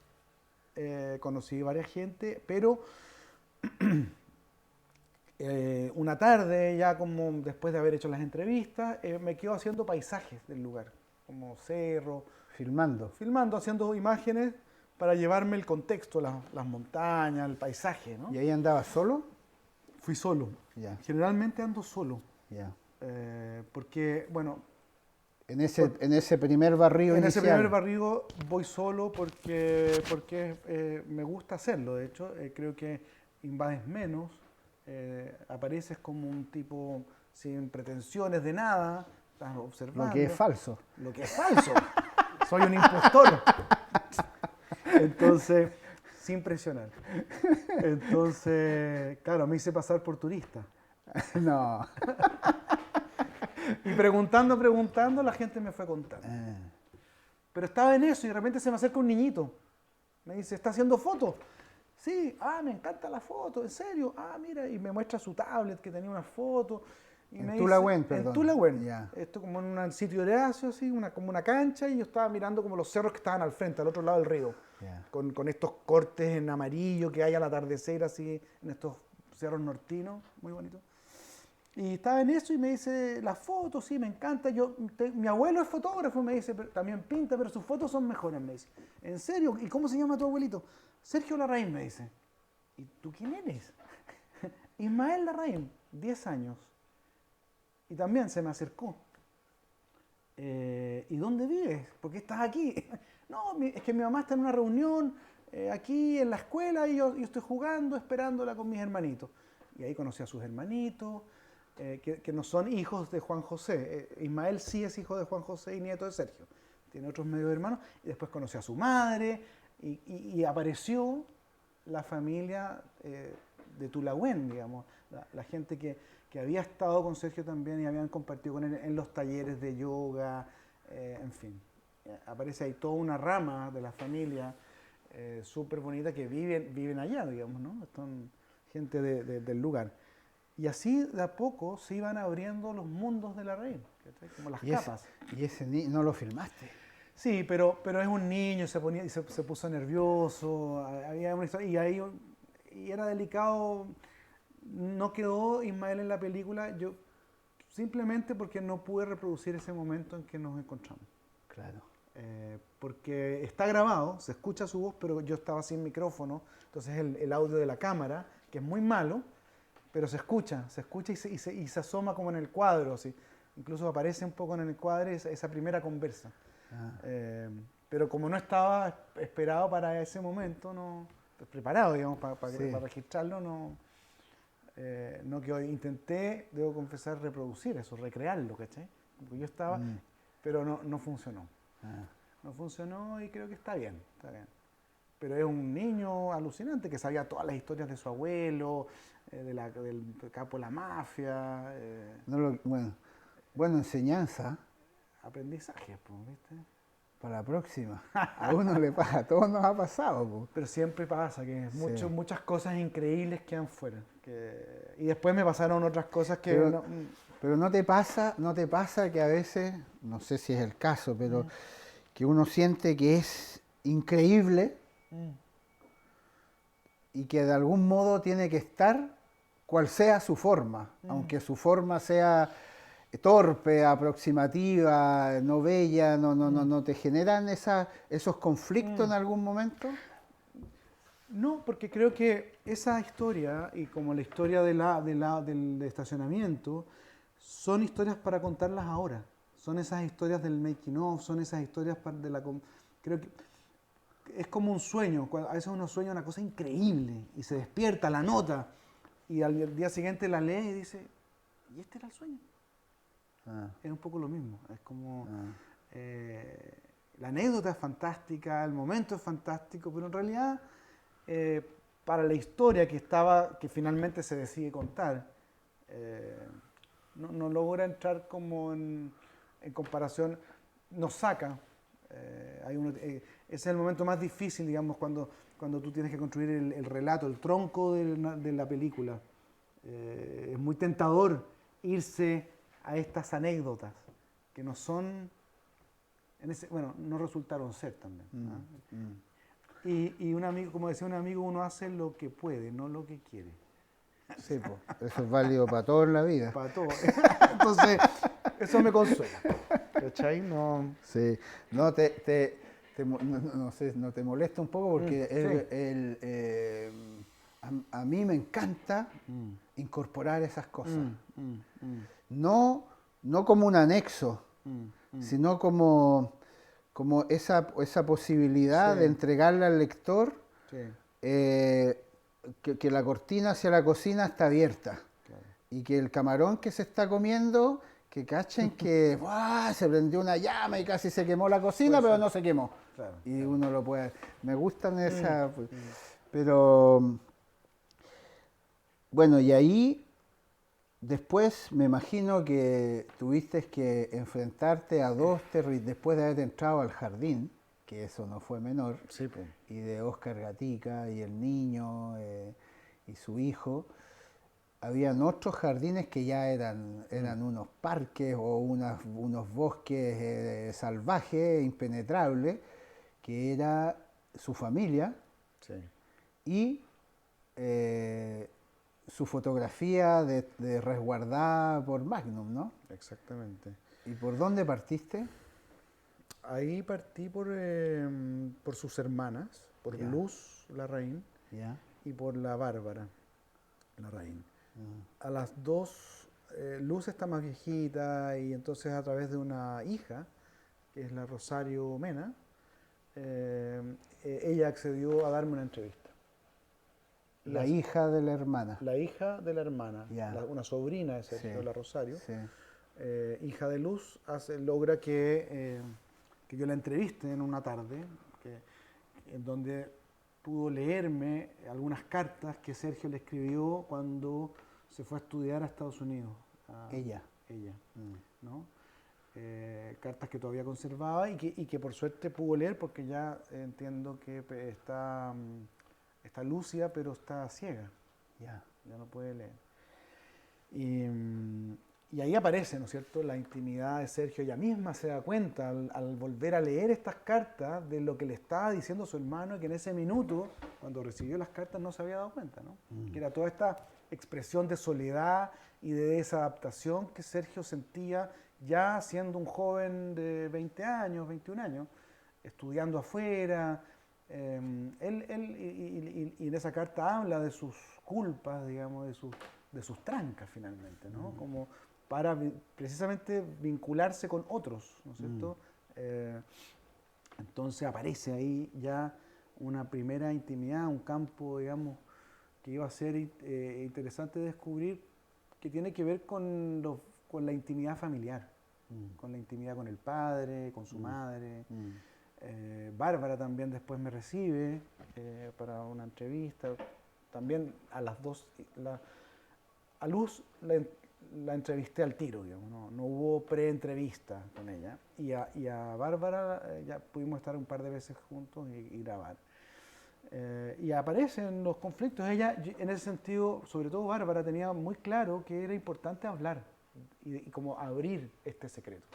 conocí varias gente, pero una tarde, ya como después de haber hecho las entrevistas, me quedo haciendo paisajes del lugar, como cerro, Filmando. haciendo imágenes para llevarme el contexto, las montañas, el paisaje, ¿no? ¿Y ahí andabas solo? Fui solo. Ya, Generalmente ando solo, ya. porque, bueno, En ese primer barrio en ese inicial. primer barrigo voy solo porque me gusta hacerlo. De hecho, creo que invades menos, apareces como un tipo sin pretensiones de nada, estás observando. Lo que es falso. Lo que es falso. Soy un impostor. Entonces, sin presionar. Entonces, claro, me hice pasar por turista. No. Y preguntando, la gente me fue contando. Pero estaba en eso y de repente se me acerca un niñito. Me dice, ¿está haciendo fotos? Sí, me encanta la foto, ¿en serio? Mira, y me muestra su tablet que tenía una foto. Y En me Tulahuén, dice, perdón. En Tulahuén. Ya. Esto como en un sitio de Horacio, así, como una cancha, y yo estaba mirando como los cerros que estaban al frente, al otro lado del río. Ya. Con estos cortes en amarillo que hay al atardecer, así, en estos cerros nortinos, muy bonitos. Y estaba en eso y me dice, las fotos, sí, me encanta. Mi abuelo es fotógrafo, me dice, pero también pinta, pero sus fotos son mejores, me dice. ¿En serio? ¿Y cómo se llama tu abuelito? Sergio Larraín, me dice. ¿Y tú quién eres? Ismael Larraín, 10 años. Y también se me acercó. ¿Y dónde vives? ¿Por qué estás aquí? No, es que mi mamá está en una reunión aquí en la escuela y yo estoy jugando, esperándola con mis hermanitos. Y ahí conocí a sus hermanitos. Que no son hijos de Juan José. Ismael sí es hijo de Juan José y nieto de Sergio. Tiene otros medio hermanos. Y después conoció a su madre y apareció la familia de Tulahuén, digamos. La gente que había estado con Sergio también y habían compartido con él en los talleres de yoga, en fin. Aparece ahí toda una rama de la familia súper bonita que viven allá, digamos, ¿no? Son gente del lugar. Y así de a poco se iban abriendo los mundos de Larraín, como las capas. ¿Y ese no lo filmaste? Sí, pero es un niño, se puso nervioso, había una historia, y era delicado. No quedó Ismael en la película, simplemente porque no pude reproducir ese momento en que nos encontramos. Claro. porque está grabado, se escucha su voz, pero yo estaba sin micrófono, entonces el audio de la cámara, que es muy malo, pero se escucha y se asoma como en el cuadro, así. Incluso aparece un poco en el cuadro esa primera conversa. Pero como no estaba esperado para ese momento, no preparado, digamos, para registrarlo, no quedó. Intenté, debo confesar, reproducir eso, recrearlo, ¿cachai? Porque yo estaba, pero no funcionó. No funcionó y creo que está bien, está bien. Pero es un niño alucinante que sabía todas las historias de su abuelo, del capo de la mafia. Bueno, enseñanza Aprendizaje, pues, ¿viste? para la próxima. A uno le pasa, a todos nos ha pasado. Po. Pero siempre pasa que Sí. muchas cosas increíbles quedan fuera. Y después me pasaron otras cosas que... Pero no te pasa que a veces, no sé si es el caso, pero que uno siente que es increíble y que de algún modo tiene que estar cual sea su forma, aunque su forma sea torpe, aproximativa, no bella, no te generan esos conflictos en algún momento. No, porque creo que esa historia, y como la historia del estacionamiento, son historias para contarlas ahora. Son esas historias del making of, son esas historias creo que es como un sueño. A veces uno sueña una cosa increíble y se despierta, la nota, y al día siguiente la lee y dice, ¿y este era el sueño? Es un poco lo mismo. Es como... la anécdota es fantástica, el momento es fantástico, pero en realidad... para la historia que finalmente se decide contar, no logra entrar como en comparación, nos saca. Ese es el momento más difícil, digamos, cuando tú tienes que construir el relato, el tronco de la película. Es muy tentador irse a estas anécdotas que no son, no resultaron ser también. Y un amigo, como decía un amigo, uno hace lo que puede, no lo que quiere. Sí, pues, eso es válido para todo en la vida. Para todo. Entonces, eso me consuela. ¿Cachai? No. Sí, no no sé, no te molesta un poco porque a mí me encanta incorporar esas cosas. No como un anexo, sino como esa posibilidad de entregarle al lector que la cortina hacia la cocina está abierta. Claro. Y que el camarón que se está comiendo, que cachen que ¡buah! Se prendió una llama y casi se quemó la cocina, pero no se quemó. Claro, y uno lo puede... Me gustan esas... Pero... Bueno, y ahí después me imagino que tuviste que enfrentarte a después de haber entrado al jardín, que eso no fue menor, sí, pues. y de Oscar Gatica y el niño y su hijo, habían otros jardines que ya eran unos parques o unos bosques salvajes, impenetrables, que era su familia y su fotografía de resguardada por Magnum, ¿no? Exactamente. ¿Y por dónde partiste? Ahí partí por sus hermanas, por Luz Larraín y por la Bárbara Larraín. A las dos, Luz está más viejita y entonces a través de una hija, que es la Rosario Mena, ella accedió a darme una entrevista. La hija de la hermana. La hija de la hermana, una sobrina de Sergio, la Rosario, hija de Luz, logra que yo la entreviste en una tarde, en donde pudo leerme algunas cartas que Sergio le escribió cuando se fue a estudiar a Estados Unidos. Ella, ¿no? Cartas que todavía conservaba y que por suerte pudo leer porque ya entiendo que está lúcida pero está ciega, ya no puede leer. Y ahí aparece, ¿no es cierto?, la intimidad de Sergio. Ella misma se da cuenta al volver a leer estas cartas de lo que le estaba diciendo su hermano, que en ese minuto, cuando recibió las cartas, no se había dado cuenta, ¿no? Que era toda esta expresión de soledad y de desadaptación que Sergio sentía ya siendo un joven de 20 años, 21 años, estudiando afuera. Y en esa carta habla de sus culpas, digamos, de sus trancas finalmente, ¿no? Como para precisamente vincularse con otros, ¿no es cierto? Entonces aparece ahí ya una primera intimidad, un campo, digamos, que iba a ser interesante descubrir, que tiene que ver con la intimidad familiar, con la intimidad con el padre, con su madre. Bárbara también después me recibe para una entrevista. También a las dos, a Luz la entrevisté al tiro, digamos, no hubo pre-entrevista con ella. Y a Bárbara ya pudimos estar un par de veces juntos y grabar. Y aparecen los conflictos. Ella, en ese sentido, sobre todo Bárbara, tenía muy claro que era importante hablar y como abrir este secreto.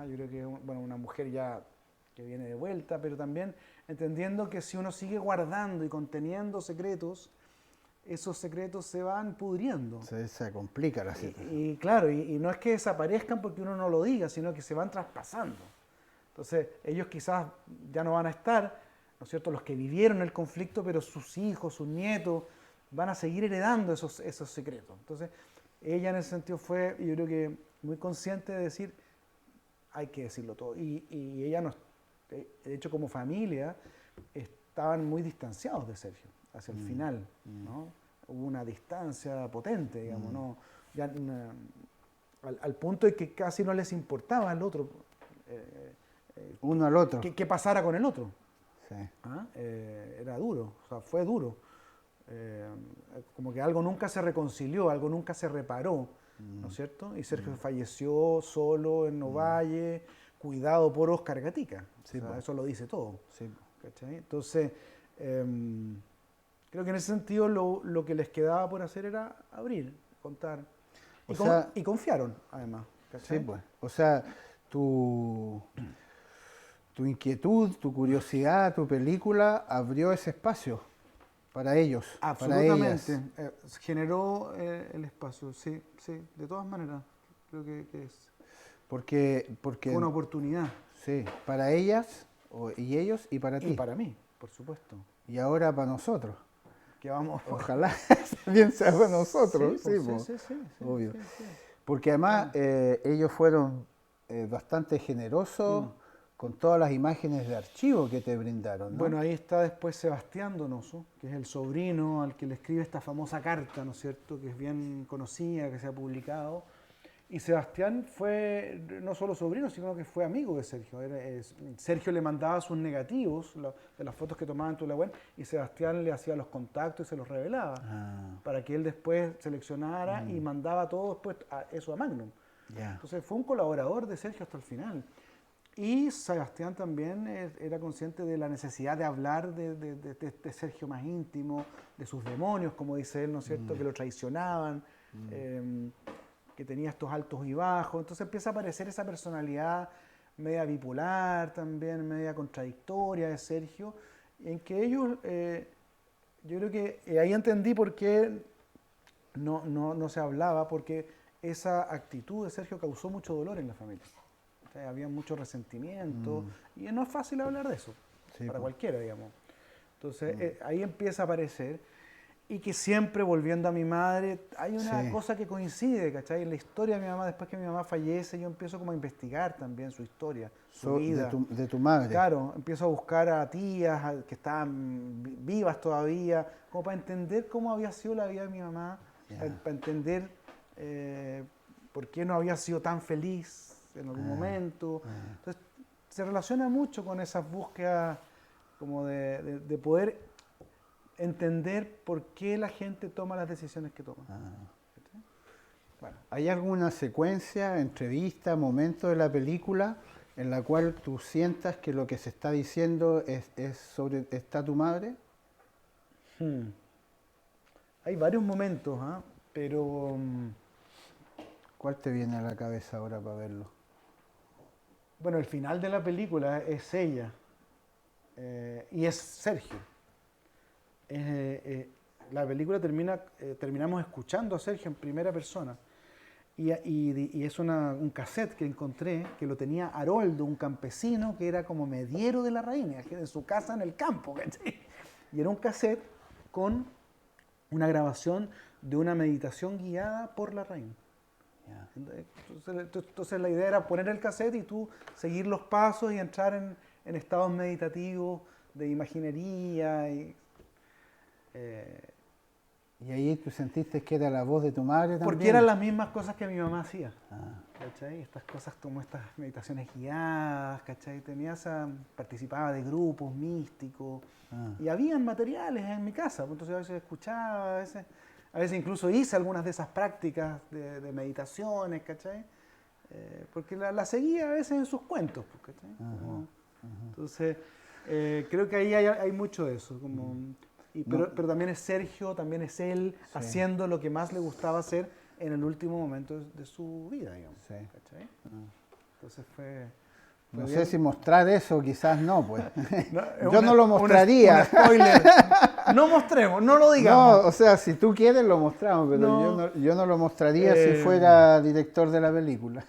Yo creo que bueno, una mujer ya que viene de vuelta, pero también entendiendo que si uno sigue guardando y conteniendo secretos, esos secretos se van pudriendo. Se complica la situación. Y claro, y no es que desaparezcan porque uno no lo diga, sino que se van traspasando. Entonces, ellos quizás ya no van a estar, ¿no es cierto?, los que vivieron el conflicto, pero sus hijos, sus nietos, van a seguir heredando esos secretos. Entonces, ella en ese sentido fue, yo creo que muy consciente de decir, hay que decirlo todo. Y ella no, de hecho, como familia, estaban muy distanciados de Sergio hacia el final, ¿no? Hubo una distancia potente, digamos, ¿no? Ya, al punto de que casi no les importaba al otro. Uno al otro. ¿Qué pasara con el otro? Sí. Era duro, o sea, fue duro. Como que algo nunca se reconcilió, algo nunca se reparó, ¿no es cierto? Y Sergio falleció solo en Ovalle, cuidado por Óscar Gatica. Sí, o sea, eso lo dice todo. Sí. ¿Cachai? Entonces, creo que en ese sentido lo que les quedaba por hacer era abrir, contar. Y confiaron, además. ¿Cachai? Sí, pues. O sea, tu inquietud, tu curiosidad, tu película abrió ese espacio para ellos, absolutamente. Para ellas. Generó el espacio, sí, de todas maneras. Creo que es. Porque fue una oportunidad. Sí, para ellas y ellos y para ti. Y para mí, por supuesto. Y ahora para nosotros. Que vamos. Ojalá también sea para nosotros. Sí, obvio. Sí. Porque además ellos fueron bastante generosos con todas las imágenes de archivo que te brindaron, ¿no? Bueno, ahí está después Sebastián Donoso, que es el sobrino al que le escribe esta famosa carta, ¿no es cierto?, que es bien conocida, que se ha publicado. Y Sebastián fue no solo sobrino, sino que fue amigo de Sergio. Sergio le mandaba sus negativos de las fotos que tomaba en Tulahuén y Sebastián le hacía los contactos y se los revelaba para que él después seleccionara y mandaba todo después eso a Magnum. Entonces fue un colaborador de Sergio hasta el final. Y Sebastián también era consciente de la necesidad de hablar de Sergio más íntimo, de sus demonios, como dice él, ¿no es cierto?, que lo traicionaban. Que tenía estos altos y bajos, entonces empieza a aparecer esa personalidad media bipolar también, media contradictoria de Sergio, en que ellos, yo creo que ahí entendí por qué no se hablaba, porque esa actitud de Sergio causó mucho dolor en la familia. O sea, había mucho resentimiento, y no es fácil hablar de eso, para cualquiera, digamos. Entonces ahí empieza a aparecer. Y que siempre, volviendo a mi madre, hay una cosa que coincide, ¿cachai? En la historia de mi mamá, después que mi mamá fallece, yo empiezo como a investigar también su historia, su vida. De tu madre. Claro, empiezo a buscar a tías que estaban vivas todavía, como para entender cómo había sido la vida de mi mamá, para entender por qué no había sido tan feliz en algún momento. Entonces, se relaciona mucho con esas búsquedas como de poder entender por qué la gente toma las decisiones que toma. Bueno, ¿hay alguna secuencia, entrevista, momento de la película en la cual tú sientas que lo que se está diciendo está tu madre? Hay varios momentos, pero... ¿Cuál te viene a la cabeza ahora para verlo? Bueno, el final de la película es ella y es Sergio. La película terminamos escuchando a Sergio en primera persona Y es un cassette que encontré, que lo tenía Haroldo, un campesino que era como mediero de la reina, que de su casa en el campo, ¿cachai? Y era un cassette con una grabación de una meditación guiada por la reina. Ya. Entonces la idea era poner el cassette y tú seguir los pasos y entrar en estados meditativos de imaginería. ¿Y ahí tú sentiste que era la voz de tu madre también? Porque eran las mismas cosas que mi mamá hacía. Ah, ¿Cachai? Estas cosas como estas meditaciones guiadas, ¿cachai? Participaba de grupos místicos ah. y habían materiales en mi casa, entonces a veces escuchaba, a veces incluso hice algunas de esas prácticas de meditaciones, ¿cachai? Porque la seguía a veces en sus cuentos, pues, ¿cachai? Entonces, creo que ahí hay mucho de eso, como... pero también es Sergio, también es él Sí. haciendo lo que más le gustaba hacer en el último momento de su vida, digamos. Sí. ¿Cachai? Entonces fue No bien. sé si mostrar eso, quizás no, pues. No, Yo no lo mostraría. Un spoiler. No mostremos, no lo digamos. No, o sea, si tú quieres lo mostramos, pero No. yo no lo mostraría si fuera director de la película.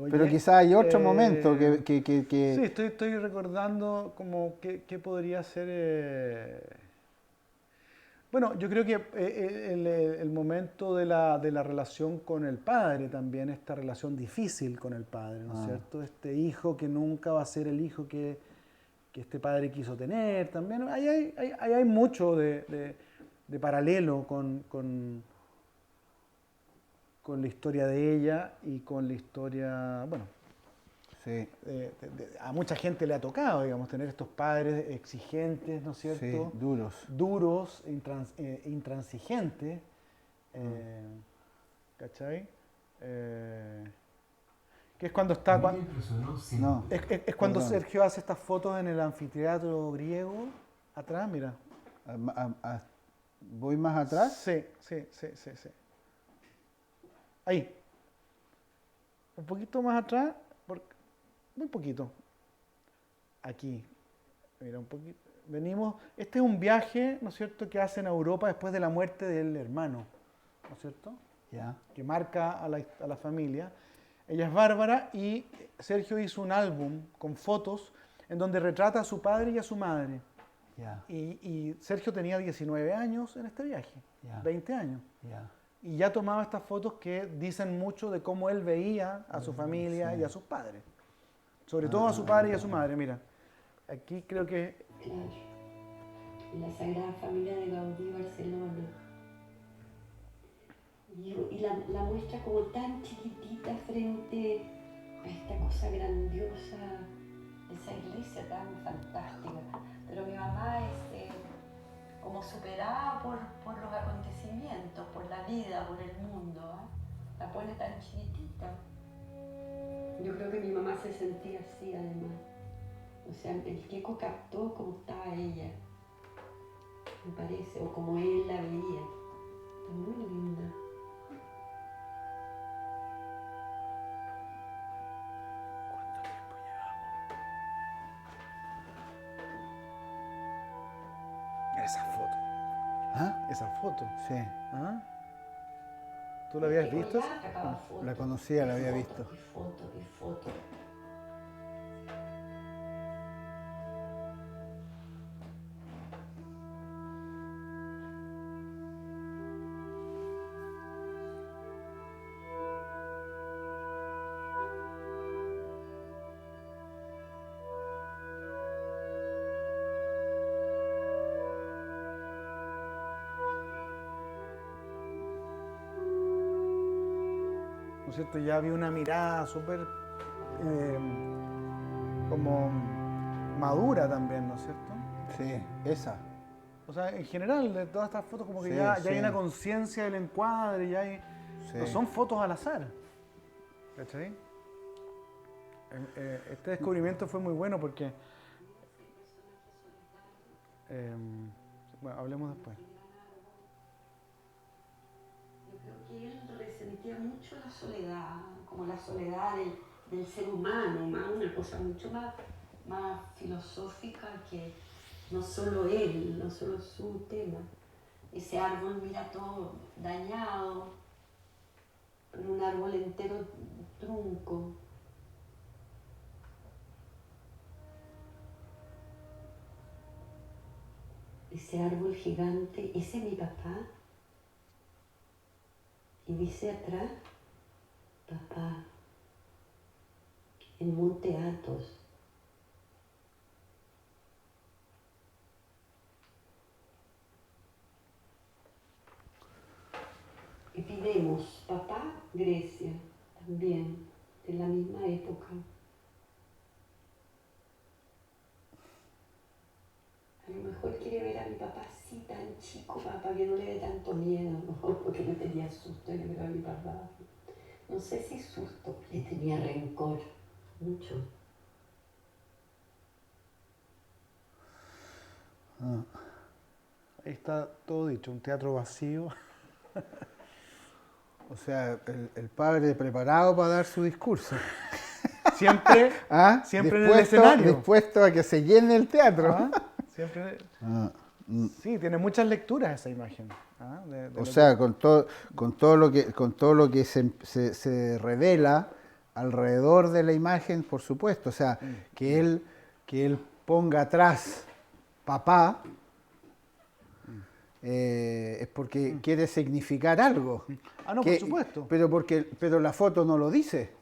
Oye, Pero quizás hay otro momento que... Sí, estoy recordando como qué podría ser... Bueno, yo creo que el momento de la relación con el padre también, esta relación difícil con el padre, ¿no es cierto? Este hijo que nunca va a ser el hijo que este padre quiso tener, también ahí hay mucho de paralelo con la historia de ella y con la historia, bueno, Sí, a mucha gente le ha tocado, digamos, tener estos padres exigentes, ¿no es cierto? sí, duros. Duros, intransigentes, ¿cachai? Que es cuando está... No, Es cuando perdón. Sergio hace estas fotos en el anfiteatro griego, atrás, mira. ¿Voy más atrás? Sí. Ahí. Un poquito más atrás, muy poquito. Aquí. Mira, un poquito. Venimos. Este es un viaje, ¿no es cierto?, que hacen a Europa después de la muerte del hermano, ¿no es cierto?, Ya. que marca a la familia. Ella es Bárbara y Sergio hizo un álbum con fotos en donde retrata a su padre y a su madre. Ya, Y Sergio tenía 19 años en este viaje, Ya. 20 años. ya. Y ya tomaba estas fotos que dicen mucho de cómo él veía a su familia y a sus padres. Sobre todo a su padre y a su madre, mira. Aquí creo que... Claro. En la Sagrada Familia de Gaudí, Barcelona. Y la muestra como tan chiquitita frente a esta cosa grandiosa, esa iglesia tan fantástica. Pero mi mamá es como superada por los acontecimientos, por la vida, por el mundo. La pone tan chiquitita. Yo creo que mi mamá se sentía así además. O sea, el Queco captó cómo estaba ella, me parece, o como él la veía. Está muy linda. ¿Cuánto tiempo llevamos? Esa foto. ¿Ah? Esa foto. Sí, ¿Ah? ¿Tú la habías Queco visto? ya sacaba fotos. la conocía, la había Y visto. fotos, y fotos. ¿No es cierto? Ya había una mirada súper como madura también, ¿no es cierto? Sí, esa. O sea, en general, de todas estas fotos, como que Sí, ya sí. hay una conciencia del encuadre, ya hay... Sí. No son fotos al azar. ¿Cachai? Este descubrimiento fue muy bueno porque... bueno, hablemos después. Yo creo que él resentía mucho la soledad, como la soledad del ser humano, una cosa mucho más filosófica que no solo él, no solo su tema. Ese árbol, mira, todo dañado, pero un árbol entero trunco. Ese árbol gigante, ese es mi papá. Y dice atrás, papá, en Monte Athos. Y pidemos, papá, Grecia, también, de la misma época. A lo mejor quiere ver a mi papá así tan chico, para que no le dé tanto miedo, ¿no? Porque le tenía susto yo creo a mi papá. No sé si susto, le tenía rencor, mucho. Ahí está todo dicho, un teatro vacío. O sea, el padre preparado para dar su discurso. Siempre, ¿Ah? siempre en el escenario. Dispuesto a que se llene el teatro. ¿Ah? Siempre. Sí, tiene muchas lecturas esa imagen. ¿Ah? O sea, con todo lo que se revela alrededor de la imagen, por supuesto. O sea, que él ponga atrás papá, es porque quiere significar algo. Ah, no, por supuesto. Pero la foto no lo dice.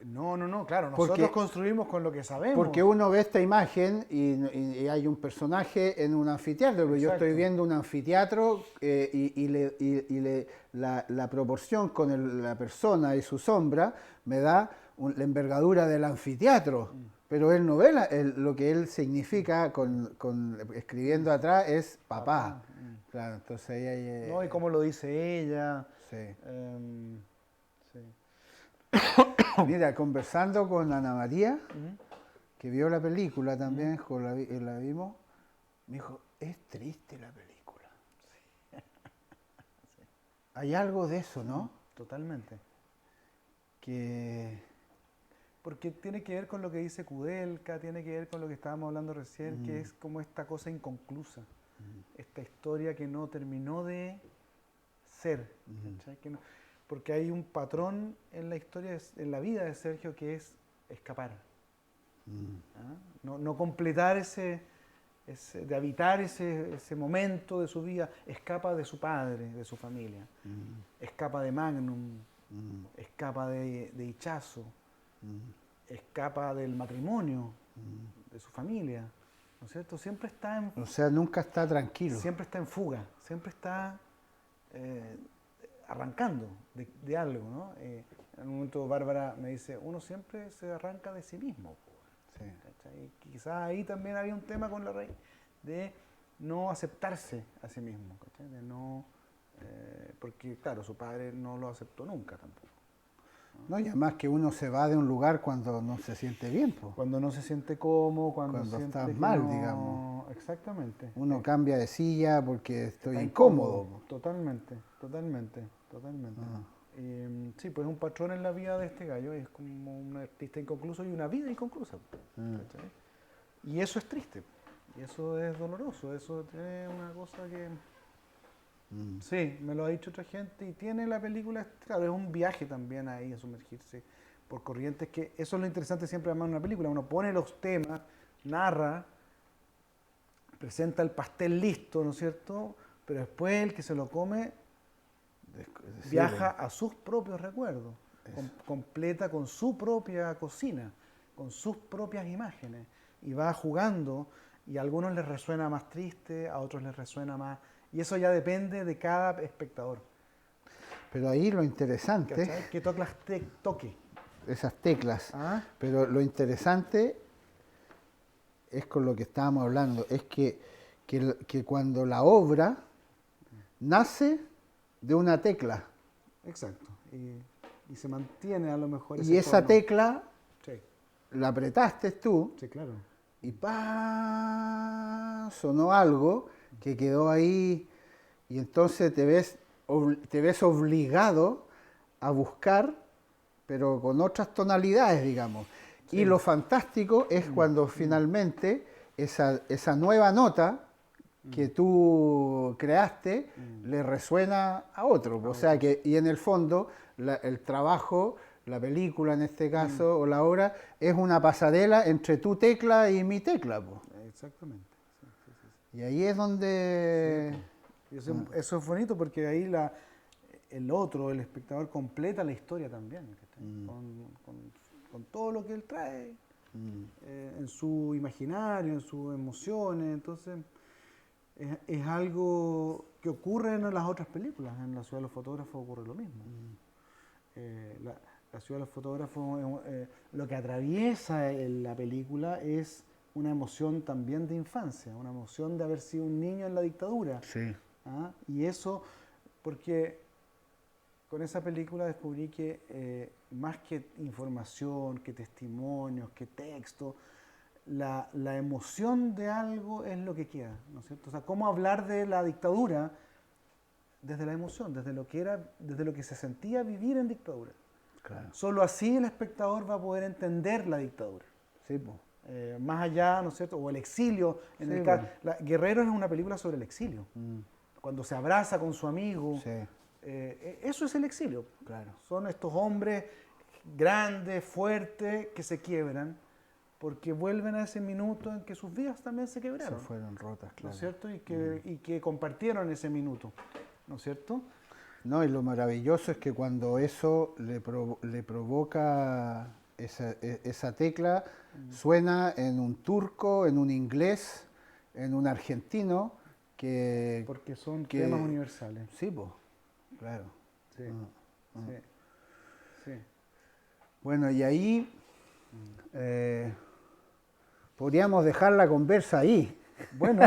No, claro, nosotros construimos con lo que sabemos. Porque uno ve esta imagen y hay un personaje en un anfiteatro. Exacto. Yo estoy viendo un anfiteatro la proporción con la persona y su sombra me da la envergadura del anfiteatro. Pero él no ve lo que él significa escribiendo atrás es papá. Claro, entonces ahí no, y cómo lo dice ella. Sí. Sí. Mira, conversando con Ana María, que vio la película también, la vimos, me dijo, es triste la película. Sí. Sí. Hay algo de eso, ¿no? Totalmente. Que... Porque tiene que ver con lo que dice Kudelka, tiene que ver con lo que estábamos hablando recién, que es como esta cosa inconclusa, esta historia que no terminó de ser. Que no, porque hay un patrón en la historia, en la vida de Sergio, que es escapar. ¿Ah? No completar de habitar ese momento de su vida. Escapa de su padre, de su familia. Escapa de Magnum. Escapa de Hichazo. Escapa del matrimonio, de su familia. ¿No es cierto? Siempre está en... O sea, nunca está tranquilo. Siempre está en fuga. Siempre está... arrancando de algo, ¿no? En un momento Bárbara me dice, uno siempre se arranca de sí mismo. Sí. Y quizás ahí también había un tema con la raíz de no aceptarse a sí mismo, ¿cachai? De no, porque claro, su padre no lo aceptó nunca tampoco. No, y además que uno se va de un lugar cuando no se siente bien. Po. Cuando no se siente cómodo, cuando estás mal, digamos. Exactamente. Uno cambia de silla porque estoy incómodo. Totalmente. Sí, pues es un patrón en la vida de este gallo, es como un artista inconcluso y una vida inconclusa. Y eso es triste, y eso es doloroso, eso es una cosa que... Sí, me lo ha dicho otra gente y tiene la película, claro, es un viaje también ahí a sumergirse por corrientes, que eso es lo interesante siempre además en una película, uno pone los temas, narra, presenta el pastel listo, ¿no es cierto? Pero después el que se lo come viaja a sus propios recuerdos, completa con su propia cocina, con sus propias imágenes, y va jugando, y a algunos les resuena más triste, a otros les resuena más... Y eso ya depende de cada espectador. Pero ahí lo interesante... ¿Cachai? Que teclas toque. Esas teclas. ¿Ah? Pero lo interesante es con lo que estábamos hablando, es que cuando la obra nace de una tecla. Exacto. Y se mantiene a lo mejor... Y esa tecla sí. La apretaste tú. Sí, claro. Y ¡pah! Sonó algo que quedó ahí y entonces te ves obligado a buscar, pero con otras tonalidades, digamos. Sí. Y lo fantástico es cuando finalmente esa nueva nota que tú creaste le resuena a otro. O sea que, y en el fondo, el trabajo, la película en este caso, o la obra, es una pasarela entre tu tecla y mi tecla, po. Exactamente. Y ahí es donde... Y eso es bonito porque ahí el espectador, completa la historia también, ¿cachai? Con todo lo que él trae en su imaginario, en sus emociones. Entonces, es algo que ocurre en las otras películas. En La ciudad de los fotógrafos ocurre lo mismo. La ciudad de los fotógrafos, lo que atraviesa la película es una emoción también de infancia, una emoción de haber sido un niño en la dictadura. Sí. ¿Ah? Y eso, porque con esa película descubrí que más que información, que testimonios, que texto, la emoción de algo es lo que queda, ¿no es cierto? O sea, cómo hablar de la dictadura desde la emoción, desde lo que se sentía vivir en dictadura. Claro. Solo así el espectador va a poder entender la dictadura. Sí, po. Más allá, ¿no es cierto? O el exilio. En el caso, Guerrero es una película sobre el exilio. Cuando se abraza con su amigo. Sí. Eso es el exilio. Claro. Son estos hombres grandes, fuertes, que se quiebran porque vuelven a ese minuto en que sus vidas también se quebraron. Se fueron rotas, claro. ¿No es cierto? Y que compartieron ese minuto. ¿No es cierto? No, y lo maravilloso es que cuando eso le provoca esa tecla, suena en un turco, en un inglés, en un argentino, que... Porque son temas universales. Sí, pues, claro. Sí, sí, sí. Bueno, y ahí podríamos dejar la conversa ahí. Bueno,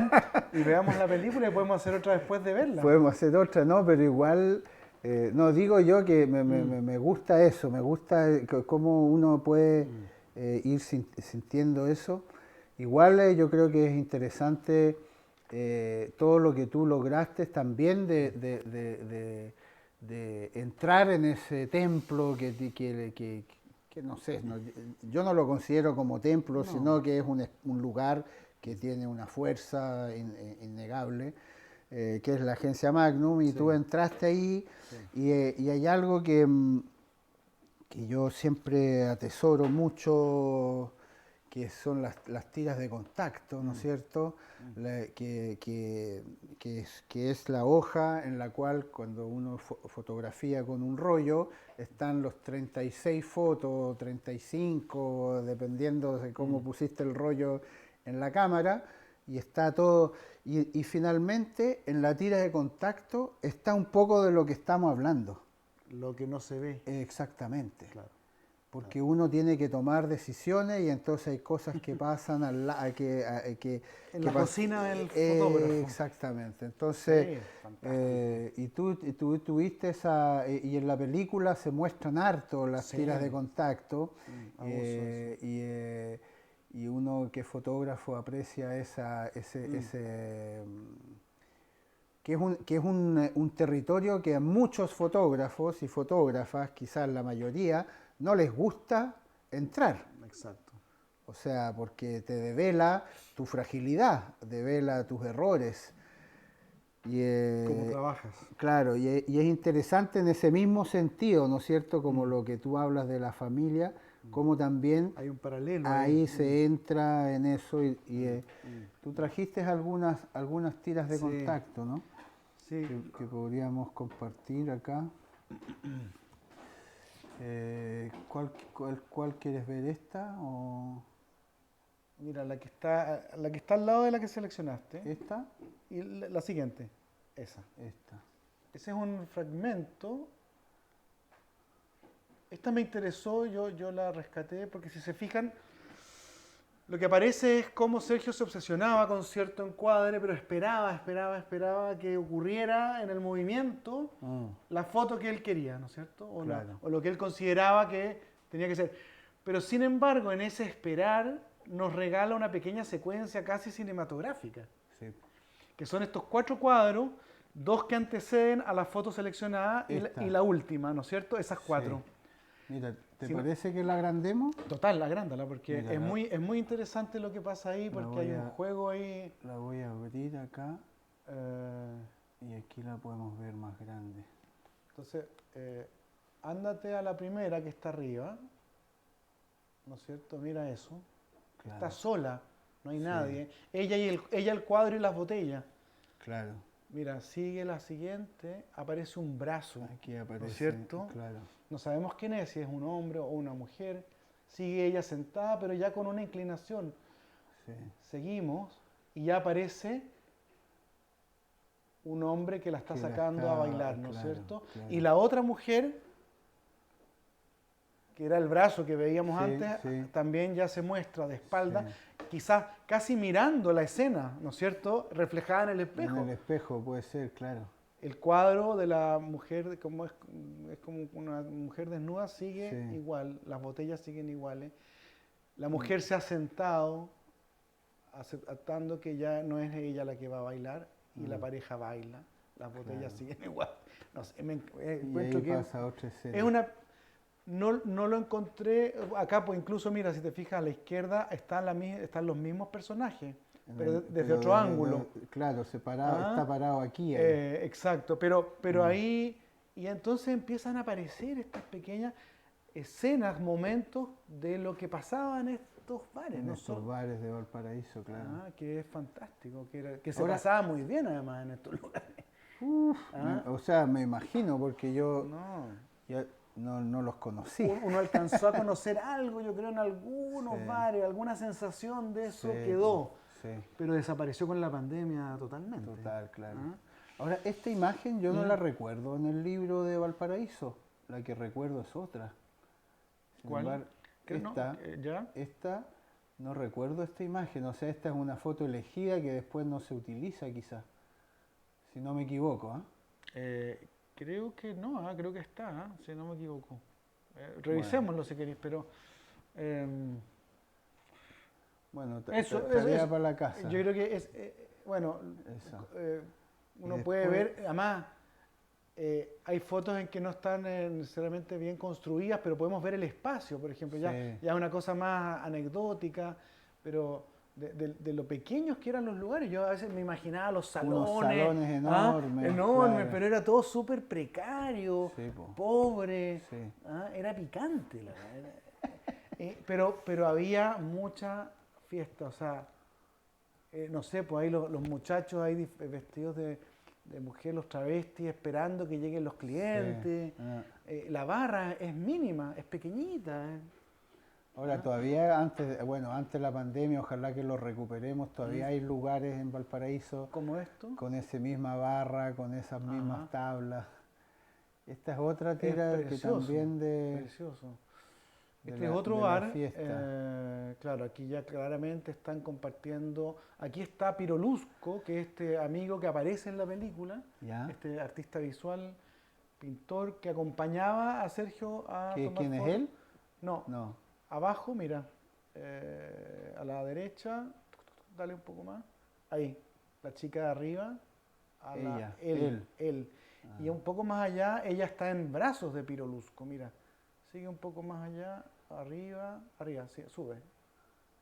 y veamos la película y podemos hacer otra después de verla. Podemos hacer otra, no, pero igual, no digo yo que me gusta eso, me gusta cómo uno puede ir sintiendo eso. Igual yo creo que es interesante todo lo que tú lograste también de entrar en ese templo que no sé, yo no lo considero como templo, sino que es un lugar que tiene una fuerza innegable, que es la agencia Magnum, y tú entraste ahí, y hay algo que yo siempre atesoro mucho, que son las tiras de contacto, ¿no es cierto? Que es la hoja en la cual cuando uno fotografía con un rollo, están los 36 fotos, 35, dependiendo de cómo pusiste el rollo en la cámara, y está todo, y finalmente en la tira de contacto está un poco de lo que estamos hablando. Lo que no se ve. Exactamente. Claro. Porque uno tiene que tomar decisiones y entonces hay cosas que pasan en la cocina del fotógrafo. Exactamente. Entonces, y tú tuviste esa, y en la película se muestran harto las tiras de contacto, y uno que es fotógrafo aprecia que es un territorio que a muchos fotógrafos y fotógrafas, quizás la mayoría, no les gusta entrar. Exacto. O sea, porque te devela tu fragilidad, devela tus errores. ¿Cómo trabajas? Claro, y es interesante en ese mismo sentido, ¿no es cierto? Como lo que tú hablas de la familia, como también hay un paralelo ahí se entra en eso. Tú trajiste algunas tiras de contacto, ¿no? Sí. Que podríamos compartir acá. ¿Cuál quieres ver, esta o...? Mira, la que está al lado de la que seleccionaste. ¿Esta? Y la siguiente. Esta. Ese es un fragmento. Esta me interesó, yo la rescaté porque si se fijan, lo que aparece es cómo Sergio se obsesionaba con cierto encuadre, pero esperaba que ocurriera en el movimiento la foto que él quería, ¿no es cierto? O lo que él consideraba que tenía que ser. Pero sin embargo, en ese esperar nos regala una pequeña secuencia casi cinematográfica, que son estos 4 cuadros, 2 que anteceden a la foto seleccionada y la última, ¿no es cierto? Esas 4. Mira, ¿Te Si no- parece que la agrandemos? Total, agrándala, porque Mira, es muy interesante lo que pasa ahí, porque voy hay un a- juego ahí. La voy a abrir acá eh, y aquí la podemos ver más grande. entonces, ándate a la primera que está arriba, ¿no es cierto? Mira eso. Claro, Está sola, no hay Sí. nadie. Ella el cuadro y las botellas. claro. Mira, sigue la siguiente, aparece un brazo, Aquí aparece. ¿no es cierto? Claro. No sabemos quién es, si es un hombre o una mujer. Sigue ella sentada, pero ya con una inclinación. Sí. Seguimos y ya aparece un hombre que la está Que la sacando está- a bailar, ¿no es claro, cierto? claro. Y la otra mujer, que era el brazo que veíamos Sí, antes, sí. también ya se muestra de espalda, Sí. quizás casi mirando la escena, ¿no es cierto? Reflejada en el espejo. En el espejo puede ser, claro. El cuadro de la mujer, como es como una mujer desnuda, sigue Sí. igual, las botellas siguen iguales. La mujer se ha sentado, aceptando que ya no es ella la que va a bailar, y la pareja baila, las botellas Claro. siguen igual. No sé, Y encuentro ahí que pasa otra escena. es una... No lo encontré acá, pues incluso mira, si te fijas a la izquierda están los mismos personajes, En pero el- desde pero otro ángulo. Claro, separado, Ah, está parado aquí. Ahí. Exacto, pero ahí, y entonces empiezan a aparecer estas pequeñas escenas, momentos de lo que pasaba en estos bares, En ¿no? estos bares de Valparaíso, claro. Que es fantástico, que se Ahora- pasaba muy bien además en estos lugares. Ah. O sea, me imagino, porque yo No. ya no los conocí. Uno alcanzó a conocer algo, yo creo, en algunos Sí. bares, alguna sensación de eso Sí, quedó, Sí, pero desapareció con la pandemia totalmente. total, claro. Ah. Ahora, esta imagen yo no la recuerdo en el libro de Valparaíso. La que recuerdo es otra. Sin ¿Cuál? embargo, ¿Qué no? ¿Ya? esta, no recuerdo esta imagen. O sea, esta es una foto elegida que después no se utiliza quizás. Si no me equivoco, ¿ah? Creo que no, creo que está, si no me equivoco. Revisémoslo si queréis, pero Bueno, eso, tarea para la casa. yo creo que es, bueno, Esa. uno Y puede después- ver, además, hay fotos en que no están necesariamente bien construidas, pero podemos ver el espacio, por ejemplo, ya Sí. es una cosa más anecdótica, pero de lo pequeños que eran los lugares, yo a veces me imaginaba los salones. Unos salones enormes, enormes, claro. pero era todo súper precario, Sí, po. pobre, Sí. era picante, la verdad. Pero había mucha fiesta, o sea, no sé, pues ahí los muchachos ahí vestidos de mujer, los travestis, esperando que lleguen los clientes. Sí. Ah. La barra es mínima, es pequeñita. Ahora todavía antes de la pandemia, ojalá que lo recuperemos, todavía hay lugares en Valparaíso Como esto. con esa misma barra, con esas mismas Ajá. tablas. Esta es otra tira que precioso, también Precioso. de Este la- es otro de la bar. fiesta. Claro, aquí ya claramente están compartiendo. Aquí está Pirolusco, que es este amigo que aparece en la película, ¿Ya? este artista visual, pintor, que acompañaba a Sergio a tomar ¿Quién es fotos. él? No, No. abajo, mira, a la derecha, dale un poco más. Ahí, la chica de arriba, Ella, él. Y un poco más allá, ella está en brazos de Pirolusco, mira. Sigue un poco más allá, arriba, sí, sube.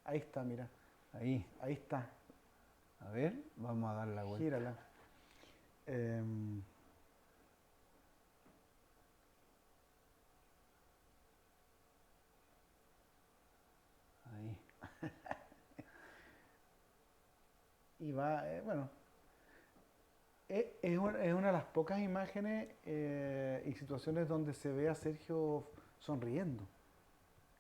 Ahí está, mira, Ahí. ahí está, A ver, vamos a dar la vuelta. gírala. Ahí. Y va, bueno, es una de las pocas imágenes y situaciones donde se ve a Sergio sonriendo,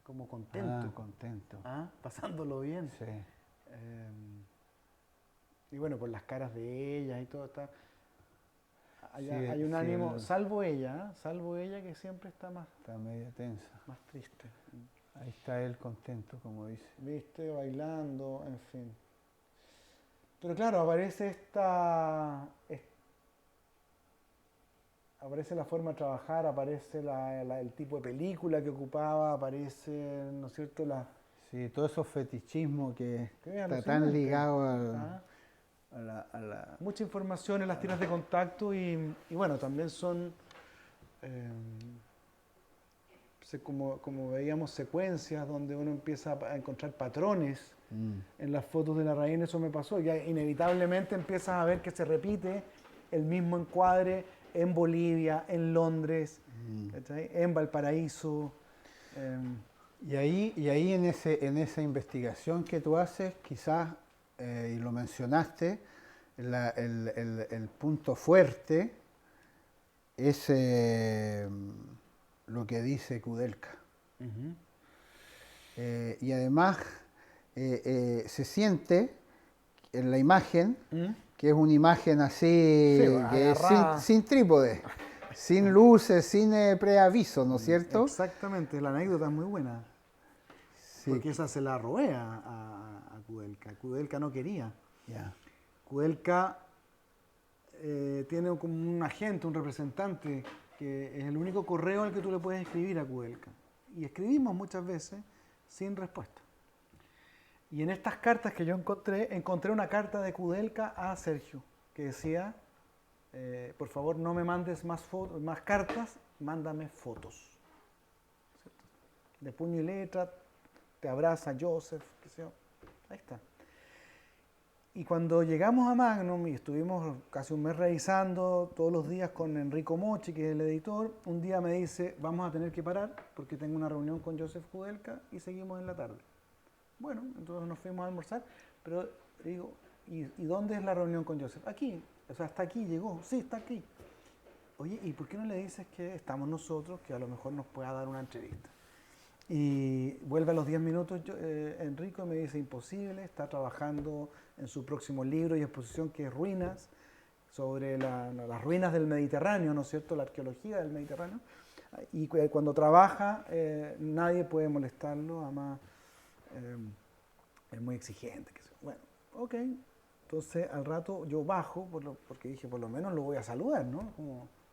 como contento, Ah, contento. pasándolo bien. Sí. Y bueno, por las caras de ellas y todo está. Hay, Sí, hay un sí, ánimo, salvo ella que siempre está más Está media tensa. triste. Ahí está él contento, como dice. Viste, bailando, en fin. Pero claro, aparece la forma de trabajar, aparece el tipo de película que ocupaba, aparece, ¿no es cierto?, Sí, todos esos fetichismos que Qué está alucinante. tan ligado Ah. a la... Mucha información en las tiras de contacto y bueno, también son como veíamos secuencias donde uno empieza a encontrar patrones en las fotos de Larraín. Eso me pasó, ya inevitablemente empiezas a ver que se repite el mismo encuadre en Bolivia, en Londres, ¿cachai? En Valparaíso. Y ahí en esa investigación que tú haces, quizás, y lo mencionaste, el punto fuerte es lo que dice Kudelka. Y además se siente en la imagen que es una imagen así, Sí, que es agarrada. sin trípode, sin luces, sin preaviso, ¿no es cierto? Exactamente, la anécdota es muy buena. Sí. Porque esa se la robé a Kudelka. Kudelka no quería. Ya. Kudelka tiene como un agente, un representante, que es el único correo al que tú le puedes escribir a Kudelka. Y escribimos muchas veces sin respuesta. Y en estas cartas que yo encontré una carta de Kudelka a Sergio, que decía, por favor no me mandes más cartas, mándame fotos. ¿Cierto? De puño y letra, te abraza Joseph, qué sé yo. Ahí está. Y cuando llegamos a Magnum y estuvimos casi un mes revisando todos los días con Enrico Mochi, que es el editor, un día me dice, vamos a tener que parar porque tengo una reunión con Joseph Kudelka y seguimos en la tarde. Bueno, entonces nos fuimos a almorzar, pero digo, ¿y dónde es la reunión con Joseph? Aquí, o sea, hasta aquí llegó, sí, está aquí. Oye, ¿y por qué no le dices que estamos nosotros, que a lo mejor nos pueda dar una entrevista? Y vuelve a los 10 minutos Enrico y me dice, imposible, está trabajando en su próximo libro y exposición que es Ruinas, sobre las ruinas del Mediterráneo, ¿no es cierto?, la arqueología del Mediterráneo. Y cuando trabaja nadie puede molestarlo, además es muy exigente. Bueno, ok, entonces al rato yo bajo, porque dije, por lo menos lo voy a saludar, ¿no?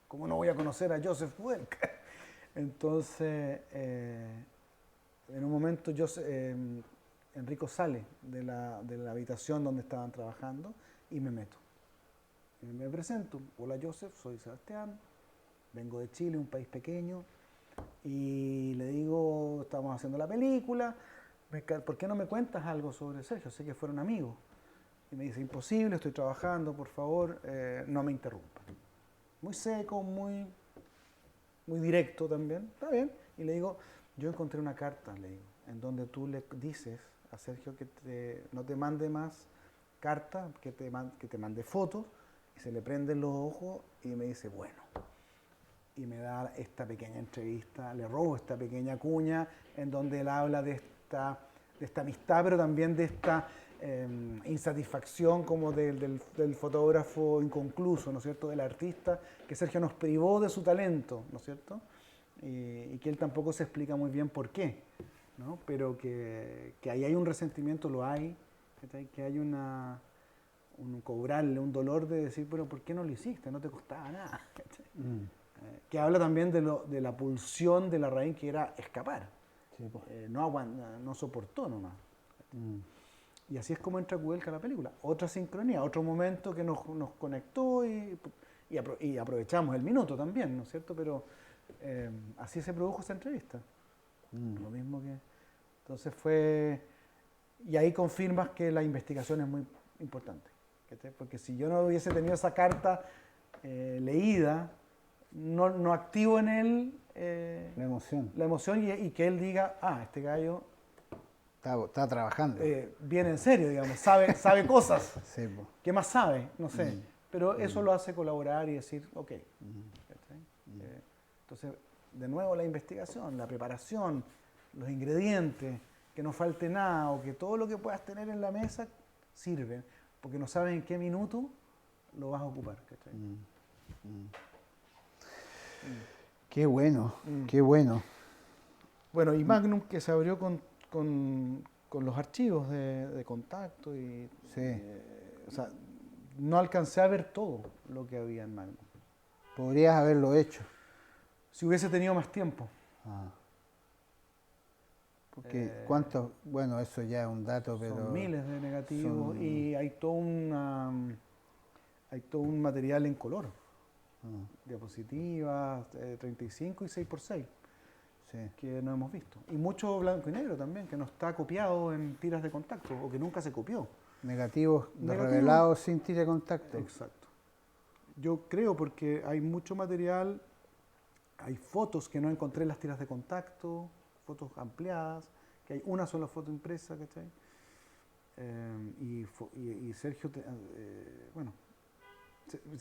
Como no voy a conocer a Joseph Kudelka. Entonces, en un momento Enrico sale de la habitación donde estaban trabajando y me meto. Y me presento, hola Joseph, soy Sebastián, vengo de Chile, un país pequeño, y le digo, estamos haciendo la película, ¿por qué no me cuentas algo sobre Sergio? Sé que fueron amigos. Y me dice, imposible, estoy trabajando, por favor, no me interrumpa. Muy seco, muy directo también, está bien. Y le digo, yo encontré una carta, le digo, en donde tú le dices a Sergio que no te mande más cartas, que te mande fotos, y se le prenden los ojos y me dice, bueno. Y me da esta pequeña entrevista, le robo esta pequeña cuña en donde él habla de esta amistad, pero también de esta insatisfacción como del fotógrafo inconcluso, ¿no es cierto?, del artista, que Sergio nos privó de su talento, ¿no es cierto?, y que él tampoco se explica muy bien por qué, ¿no?, pero que ahí hay un resentimiento, lo hay, que hay un cobrarle, un dolor de decir, pero ¿por qué no lo hiciste? No te costaba nada. Que habla también de la pulsión de Larraín, que era escapar. Sí, pues. No soportó nomás. Y así es como entra Kudelka a la película. Otra sincronía, otro momento que nos conectó y aprovechamos el minuto también, ¿no es cierto? Pero así se produjo esa entrevista. Lo mismo que... Entonces fue... Y ahí confirmas que la investigación es muy importante. Porque si yo no hubiese tenido esa carta leída, no activo en él La emoción. y que él diga, este gallo Está trabajando. viene en serio, digamos, sabe cosas. Sí, pues. ¿Qué más sabe? No sé. Pero eso lo hace colaborar y decir, ok. Entonces, de nuevo la investigación, la preparación, los ingredientes, que no falte nada o que todo lo que puedas tener en la mesa sirve, porque no sabes en qué minuto lo vas a ocupar. ¿Cachai? Qué bueno, qué bueno. Bueno, y Magnum, que se abrió con los archivos de contacto y Sí. o sea, no alcancé a ver todo lo que había en Magnum. Podrías haberlo hecho. Si hubiese tenido más tiempo. Porque ¿cuántos? Bueno, eso ya es un dato, pero... Son miles de negativos y hay todo un material en color. Diapositivas, 35 y 6x6. Sí. que no hemos visto. Y mucho blanco y negro también, que no está copiado en tiras de contacto o que nunca se copió. Negativos Negativo. revelados sin tira de contacto. Exacto. Yo creo porque hay mucho material, hay fotos que no encontré en las tiras de contacto, fotos ampliadas, que hay una sola foto impresa, ¿cachai? Y Sergio, bueno,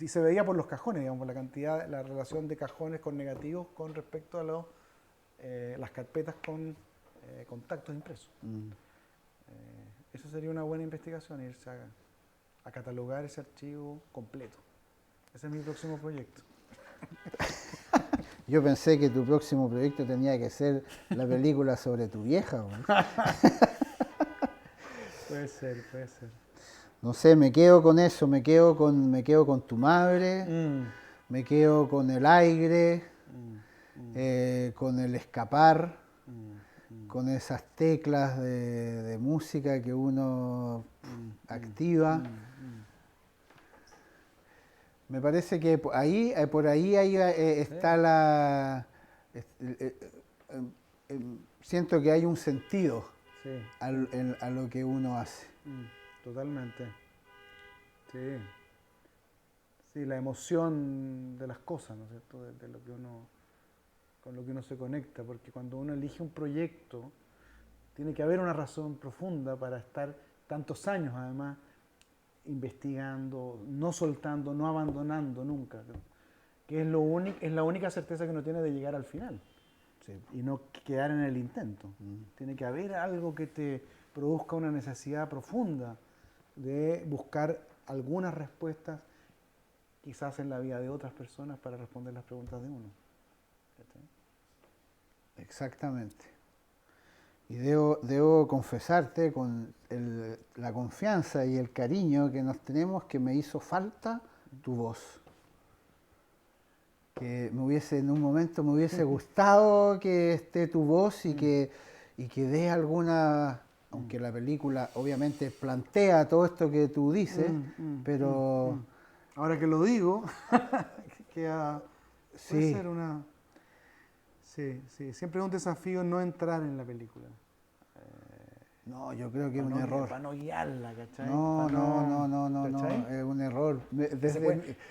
se veía por los cajones, digamos, por la cantidad, la relación de cajones con negativos con respecto a las carpetas con contactos impresos. Eso sería una buena investigación, irse a catalogar ese archivo completo. Ese es mi próximo proyecto. Yo pensé que tu próximo proyecto tenía que ser la película sobre tu vieja. Puede ser, puede ser. No sé, me quedo con eso, me quedo con tu madre, me quedo con el aire, con el escapar, con esas teclas de música que uno activa. Me parece que por ahí está la... siento que hay un sentido Sí, a lo que uno hace. totalmente. Sí. Sí, la emoción de las cosas, ¿no es cierto? De lo que con lo que uno se conecta, porque cuando uno elige un proyecto, tiene que haber una razón profunda para estar tantos años, además, investigando, no soltando, no abandonando nunca, que es la única certeza que uno tiene de llegar al final. Sí. Y no quedar en el intento. Tiene que haber algo que te produzca una necesidad profunda de buscar algunas respuestas, quizás en la vida de otras personas, para responder las preguntas de uno. Exactamente. Y debo confesarte con la confianza y el cariño que nos tenemos que me hizo falta tu voz. Que en un momento me hubiese gustado que esté tu voz y que dé alguna, aunque la película obviamente plantea todo esto que tú dices, pero... Ahora que lo digo, puede Sí. ser una... Sí, sí, siempre es un desafío no entrar en la película. No, yo creo que es un error. Para no guiarla, ¿cachai? No, Para no, ¿cachai? es un error.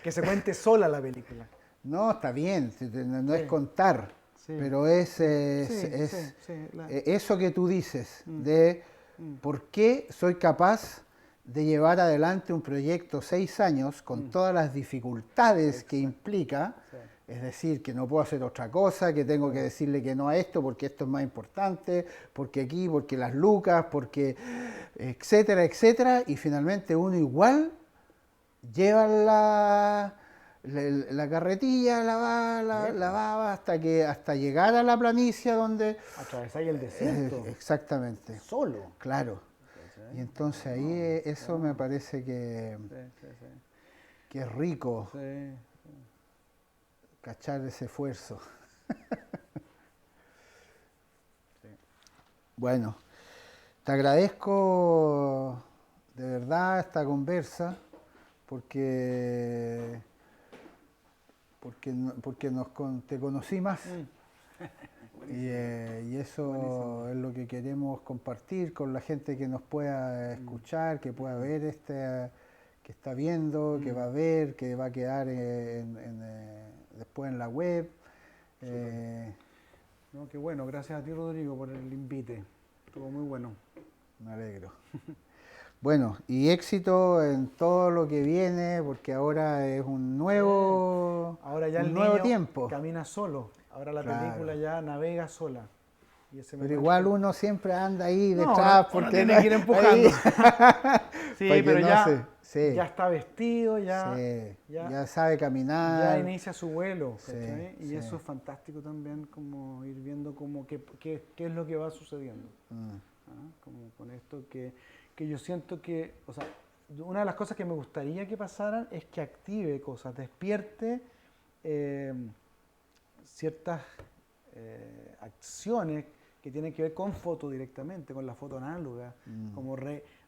Que se cuente sola la película. No, está bien, no Sí. es contar, Sí. pero es eso que tú dices, de por qué soy capaz de llevar adelante un proyecto 6 años con todas las dificultades que implica, Sí. es decir, que no puedo hacer otra cosa, que tengo que decirle que no a esto porque esto es más importante, porque aquí, porque las lucas, porque etcétera, etcétera, y finalmente uno igual lleva la carretilla, la va hasta llegar a la planicie donde... Atravesáis el desierto. Exactamente. Solo. Claro. Y entonces ahí eso me parece que es rico, Sí. cachar ese esfuerzo. Bueno, te agradezco de verdad esta conversa porque te conocí más. Y eso Buenísimo. es lo que queremos compartir con la gente que nos pueda escuchar, que pueda ver que está viendo, que va a ver, que va a quedar después en la web. No, qué bueno, gracias a ti, Rodrigo, por el invite. Estuvo muy bueno. Me alegro. Bueno, y éxito en todo lo que viene, porque ahora es un nuevo, Ahora ya un el nuevo niño tiempo. camina solo. Ahora la Claro. película ya navega sola. Y ese Pero momento- igual uno siempre anda ahí No, detrás uno porque tiene que ir empujando. Sí, para que pero no ya, sí, ya está vestido, ya, sí, ya, ya sabe caminar. ya inicia su vuelo. Sí, ¿cachai? Y sí. eso es fantástico también, como ir viendo como qué es lo que va sucediendo. Como con esto que yo siento que, o sea, una de las cosas que me gustaría que pasaran es que active cosas, despierte ciertas acciones que tienen que ver con foto directamente, con la foto análoga, como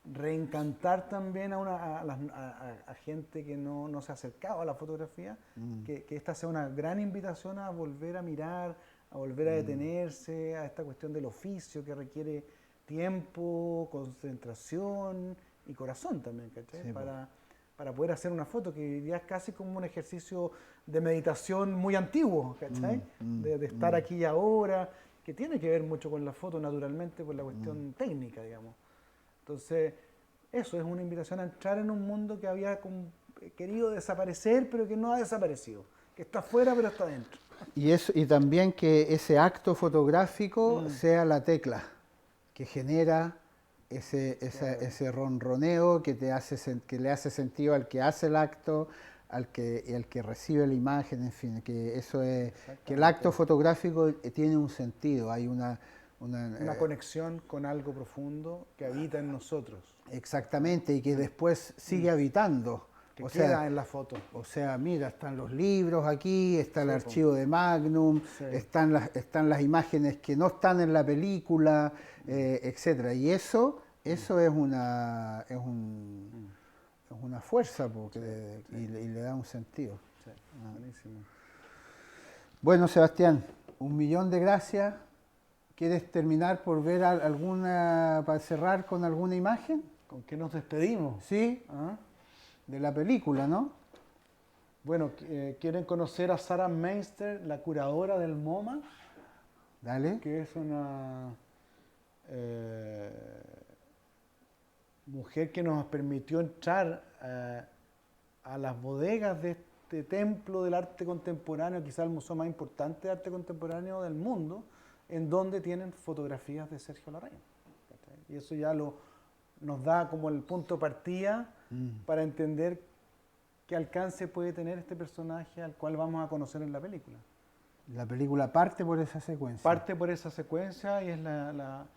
reencantar también a gente que no se ha acercado a la fotografía, que esta sea una gran invitación a volver a mirar, a volver a detenerse, a esta cuestión del oficio que requiere tiempo, concentración y corazón también, ¿cachai? Sí, Para poder hacer una foto, que ya es casi como un ejercicio de meditación muy antiguo, ¿cachai? De estar aquí y ahora, que tiene que ver mucho con la foto, naturalmente, por la cuestión técnica, digamos. Entonces, eso es una invitación a entrar en un mundo que había querido desaparecer, pero que no ha desaparecido, que está afuera, pero está dentro. Y también que ese acto fotográfico sea la tecla que genera ese ronroneo que que le hace sentido al que hace el acto, y al que recibe la imagen, en fin, que eso es que el acto fotográfico tiene un sentido, hay una conexión con algo profundo que habita en nosotros. Exactamente, y que después sigue habitando. Que queda en la foto. O sea, mira, están los libros aquí, está el Sí, archivo de Magnum, Sí. están las imágenes que no están en la película, etcétera. Y eso es una fuerza y le da un sentido. Sí, buenísimo. Bueno, Sebastián, 1.000.000 de gracias. ¿Quieres terminar por ver para cerrar con alguna imagen? ¿Con qué nos despedimos? Sí, ¿Ah? de la película, ¿no? Bueno, ¿quieren conocer a Sarah Meister, la curadora del MoMA? Dale. Que es una mujer que nos permitió entrar a las bodegas de este templo del arte contemporáneo, quizá el museo más importante de arte contemporáneo del mundo, en donde tienen fotografías de Sergio Larraín. Y eso ya nos da como el punto de partida para entender qué alcance puede tener este personaje al cual vamos a conocer en la película. La película parte por esa secuencia. Parte por esa secuencia y es van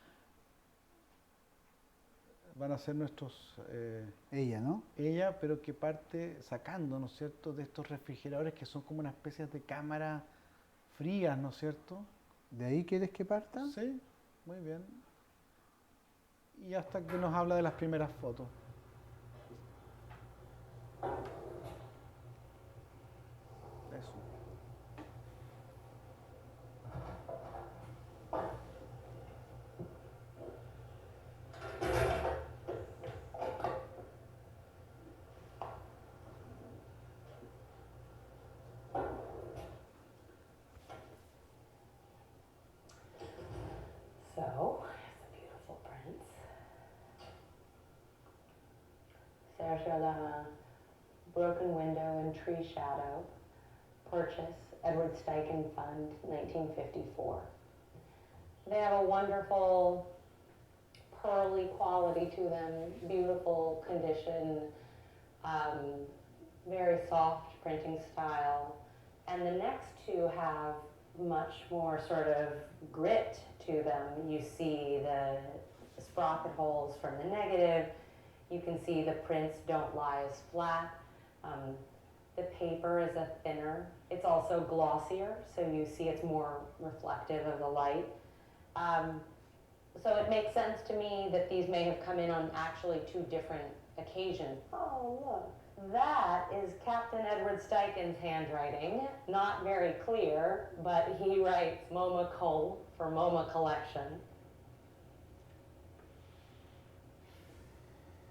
a ser nuestros... Ella, ¿no? Ella, pero que parte sacando, ¿no es cierto?, de estos refrigeradores que son como una especie de cámaras frías, ¿no es cierto? ¿De ahí quieres que parta? Sí, muy bien. Y hasta que nos habla de las primeras fotos. Eso. So, here's the beautiful prints. Sergio Lama, Broken Window and Tree Shadow, Purchase, Edward Steichen Fund, 1954. They have a wonderful pearly quality to them, beautiful condition, very soft printing style. And the next two have much more sort of grit to them. You see the sprocket holes from the negative. You can see the prints don't lie as flat. The paper is a thinner. It's also glossier, so you see it's more reflective of the light. So it makes sense to me that these may have come in on actually two different occasions. Oh, look. That is Captain Edward Steichen's handwriting. Not very clear, but he writes MoMA Cole for MoMA Collection.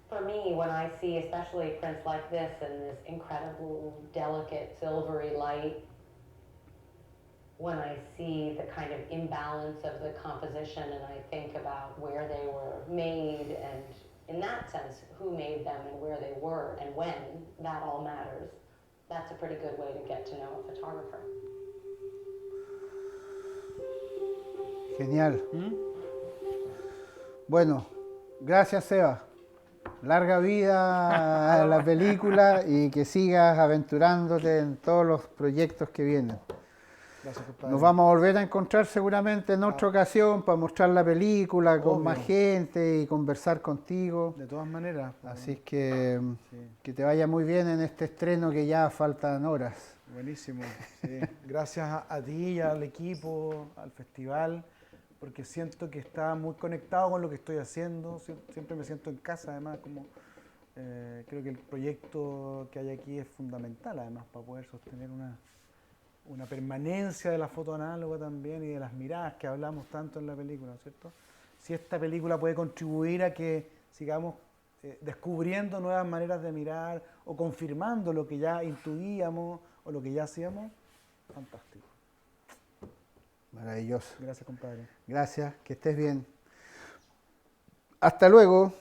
For me, when I see especially prints like this and this incredible, delicate, silvery light, when I see the kind of imbalance of the composition and I think about where they were made and, in that sense, who made them and where they were and when, that all matters. That's a pretty good way to get to know a photographer. Genial. Bueno, gracias, Seba. Larga vida a la película y que sigas aventurándote en todos los proyectos que vienen. Gracias, compadre. Nos vamos a volver a encontrar seguramente en otra ocasión para mostrar la película con Obvio. más gente y conversar contigo. De todas maneras. Así es que Sí. que te vaya muy bien en este estreno que ya faltan horas. Buenísimo. Sí. Gracias a ti y al equipo, al festival, porque siento que está muy conectado con lo que estoy haciendo. Siempre me siento en casa, además, como creo que el proyecto que hay aquí es fundamental, además, para poder sostener una permanencia de la foto análoga también y de las miradas que hablamos tanto en la película, ¿no es cierto? Si esta película puede contribuir a que sigamos descubriendo nuevas maneras de mirar o confirmando lo que ya intuíamos o lo que ya hacíamos, fantástico. Maravilloso. Gracias, compadre. Gracias, que estés bien. Hasta luego.